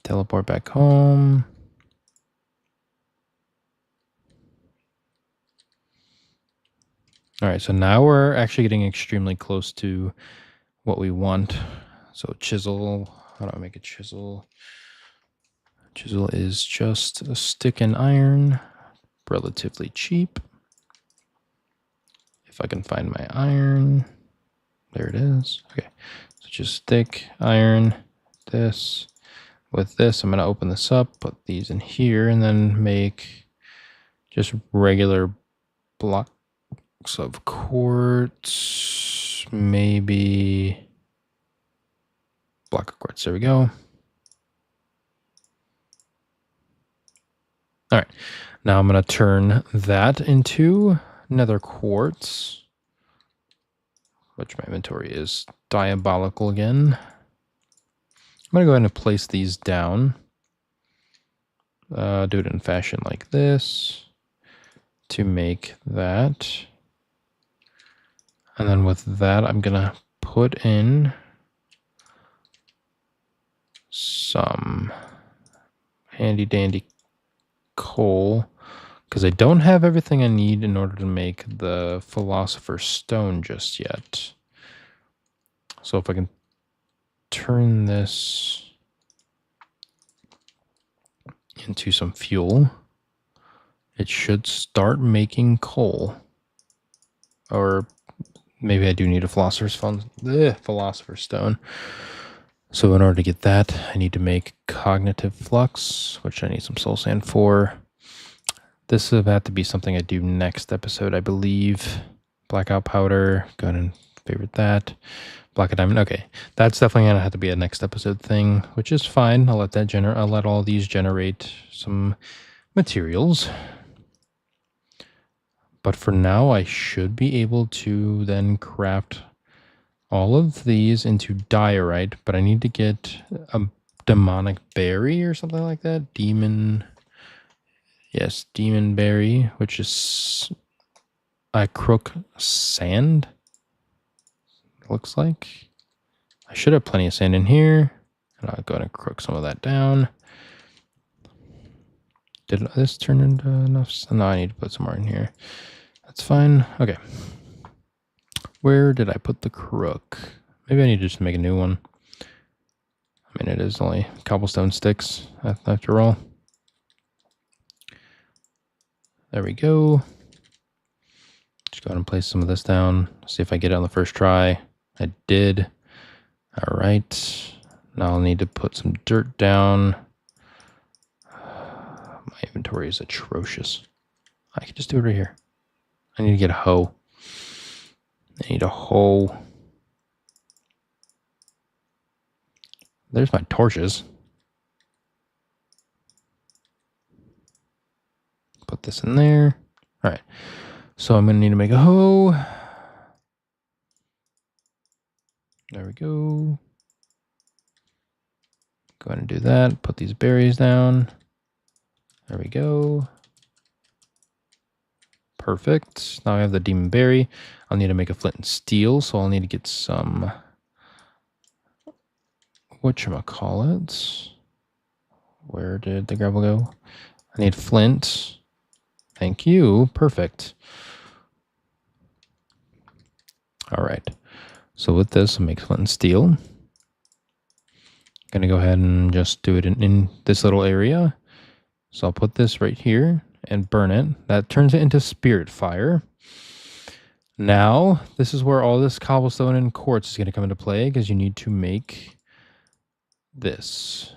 Teleport back home. All right, so now we're actually getting extremely close to what we want. So chisel, how do I make a chisel? Chisel is just a stick and iron, relatively cheap. If I can find my iron, there it is. Okay, so just stick, iron, this. With this, I'm going to open this up, put these in here, and then make just regular blocks of quartz, maybe block of quartz. There we go. All right, now I'm going to turn that into nether quartz, which my inventory is diabolical again. I'm going to go ahead and place these down. Do it in fashion like this to make that. And then with that, I'm going to put in some handy dandy coal, because I don't have everything I need in order to make the Philosopher's Stone just yet. So if I can turn this into some fuel, it should start making coal. Or maybe I do need a Philosopher's Stone. So in order to get that, I need to make cognitive flux, which I need some soul sand for. This will have to be something I do next episode, I believe. Blackout powder, go ahead and favorite that. Black diamond, okay. That's definitely gonna have to be a next episode thing, which is fine. I'll let all these generate some materials. But for now, I should be able to then craft all of these into diorite, but I need to get a demonic berry or something like that. Demon berry, which is a crook sand. Looks like I should have plenty of sand in here, and I'll go ahead and crook some of that down. Did this turn into enough? No, I need to put some more in here. That's fine. Okay. Where did I put the crook? Maybe I need to just make a new one. I mean, it is only cobblestone sticks after all. There we go. Just go ahead and place some of this down. See if I get it on the first try. I did. All right. Now I'll need to put some dirt down. My inventory is atrocious. I can just do it right here. I need to get a hoe. I need a hoe. There's my torches. Put this in there. All right. So I'm going to need to make a hoe. There we go. Go ahead and do that. Put these berries down. There we go. Perfect. Now I have the demon berry. I'll need to make a flint and steel, so I'll need to get some... whatchamacallit? Where did the gravel go? I need flint. Thank you. Perfect. All right. So with this, I'll make flint and steel. Going to go ahead and just do it in this little area. So I'll put this right here and burn it. That turns it into spirit fire. Now, this is where all this cobblestone and quartz is going to come into play, because you need to make this.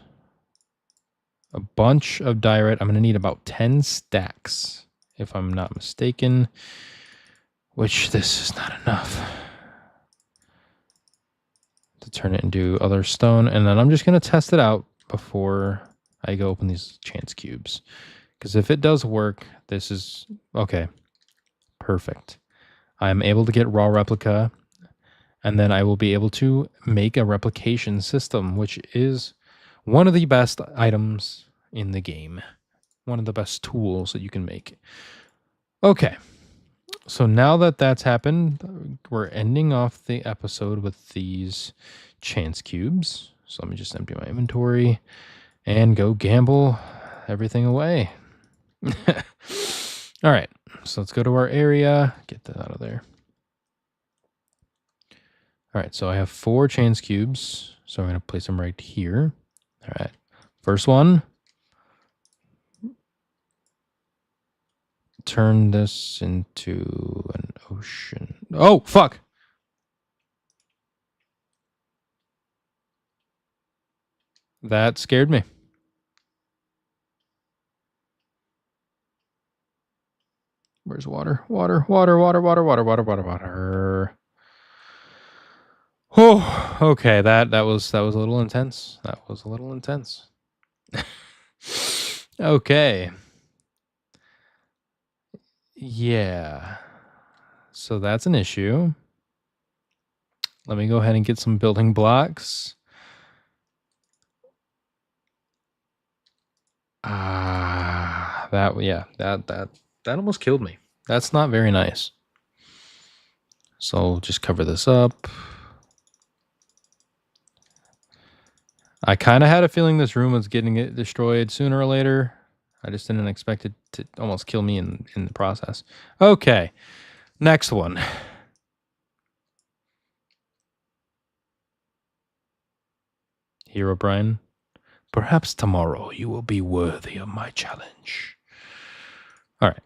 A bunch of diorite. I'm going to need about 10 stacks, if I'm not mistaken, which this is not enough to turn it into other stone. And then I'm just going to test it out before I go open these chance cubes. Because if it does work, this is... okay. Perfect. I'm able to get raw replica, and then I will be able to make a replication system, which is one of the best items in the game. One of the best tools that you can make. Okay. So now that that's happened, we're ending off the episode with these chance cubes. So let me just empty my inventory and go gamble everything away. All right. So let's go to our area. Get that out of there. All right. So I have 4 chance cubes. So I'm going to place them right here. All right. First one. Turn this into an ocean. Oh, fuck. That scared me. Where's water? Water. Oh, okay. That was a little intense. That was a little intense. Okay. Yeah. So that's an issue. Let me go ahead and get some building blocks. That almost killed me. That's not very nice. So just cover this up. I kind of had a feeling this room was getting it destroyed sooner or later. I just didn't expect it to almost kill me in the process. Okay. Next one. Hero Brian. Perhaps tomorrow you will be worthy of my challenge. All right.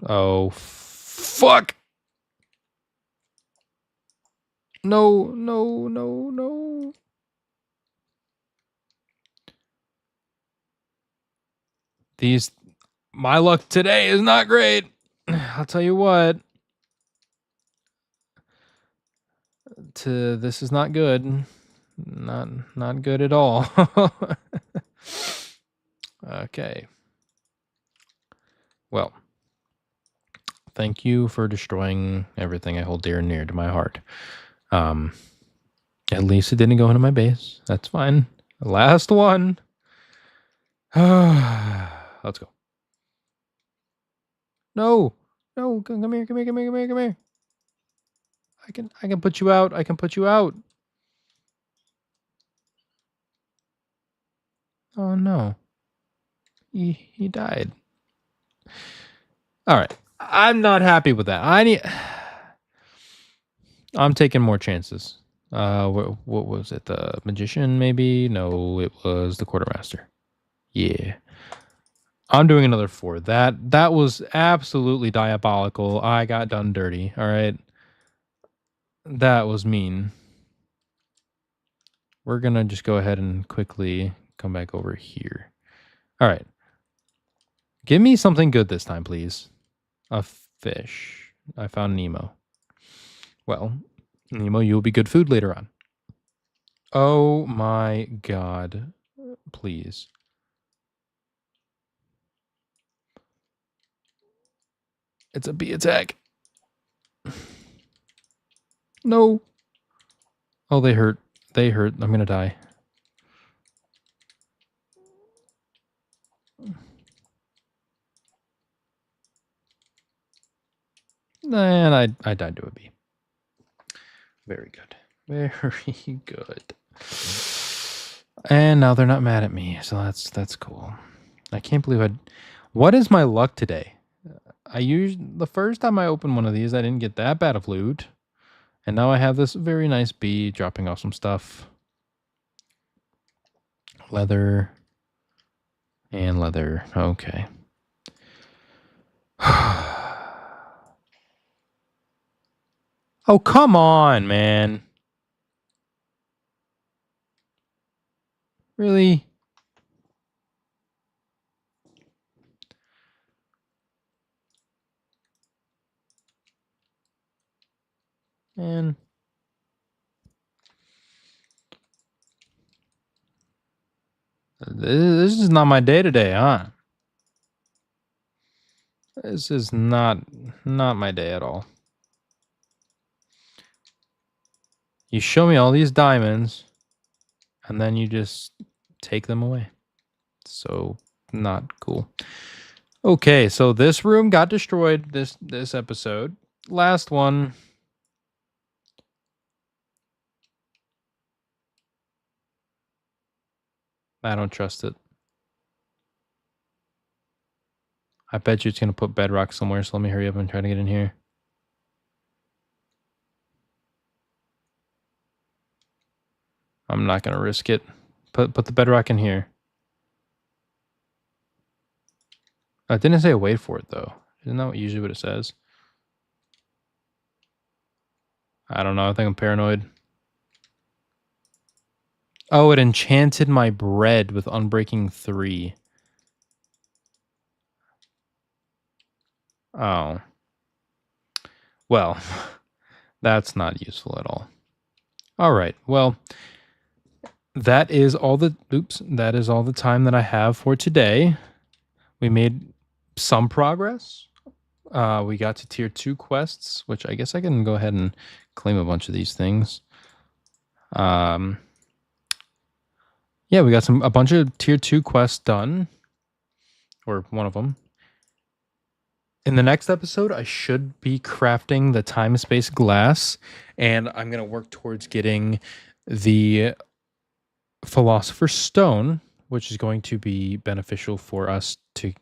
Oh, fuck. No. My luck today is not great. I'll tell you what. This is not good. Not good at all. Okay. Well, thank you for destroying everything I hold dear and near to my heart. At least it didn't go into my base. That's fine. Last one. Let's go. No, come here. I can put you out. I can put you out. Oh no. He died. All right. I'm not happy with that. I'm taking more chances. What was it? The magician, maybe? No, it was the quartermaster. Yeah. I'm doing another 4. That was absolutely diabolical. I got done dirty. All right. That was mean. We're going to just go ahead and quickly come back over here. All right. Give me something good this time, please. A fish. I found Nemo. Well, Nemo, you'll be good food later on. Oh my god. Please. It's a bee attack. No. Oh, they hurt. They hurt. I'm gonna die. And I died to a bee. Very good. Very good. And now they're not mad at me, so that's cool. I can't believe what is my luck today? The first time I opened one of these, I didn't get that bad of loot. And now I have this very nice bee dropping off some stuff. Leather. And leather. Okay. Oh, come on, man. Really? Man. This is not my day today, huh? This is not my day at all. You show me all these diamonds, and then you just take them away. So not cool. Okay, so this room got destroyed this episode. Last one. I don't trust it. I bet you it's going to put bedrock somewhere, so let me hurry up and try to get in here. I'm not going to risk it. Put the bedrock in here. I didn't say wait for it, though. Isn't that usually what it says? I don't know. I think I'm paranoid. Oh, it enchanted my bread with Unbreaking 3. Oh. Well, that's not useful at all. All right. Well, that is all the time that I have for today. We made some progress. We got to tier 2 quests, which I guess I can go ahead and claim a bunch of these things. Yeah, we got a bunch of tier 2 quests done, or one of them. In the next episode, I should be crafting the time-space glass, and I'm going to work towards getting the Philosopher's Stone, which is going to be beneficial for us to,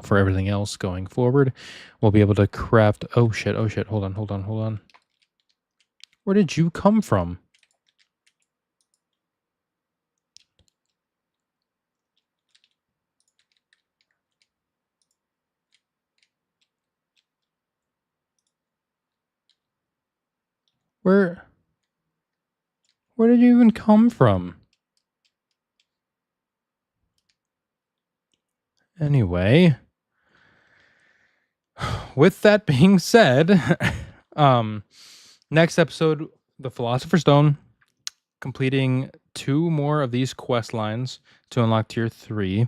for everything else going forward. We'll be able to craft... Oh, shit. Hold on. Where did you come from? Where did you even come from? Anyway, with that being said, next episode, the Philosopher's Stone, completing 2 more of these quest lines to unlock tier 3,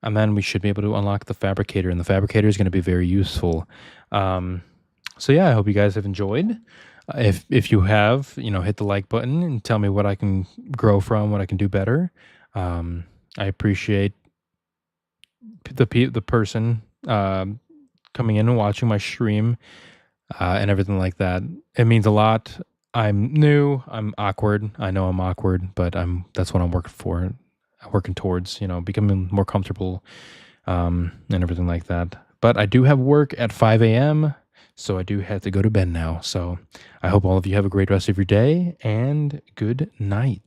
and then we should be able to unlock the Fabricator, and the Fabricator is going to be very useful. So yeah, I hope you guys have enjoyed. If you have, hit the like button and tell me what I can grow from, what I can do better. I appreciate the person coming in and watching my stream and everything like that. It means a lot. I'm new. I'm awkward. I know I'm awkward, but that's what I'm working towards, becoming more comfortable and everything like that. But I do have work at 5 a.m., so I do have to go to bed now. So I hope all of you have a great rest of your day, and good night.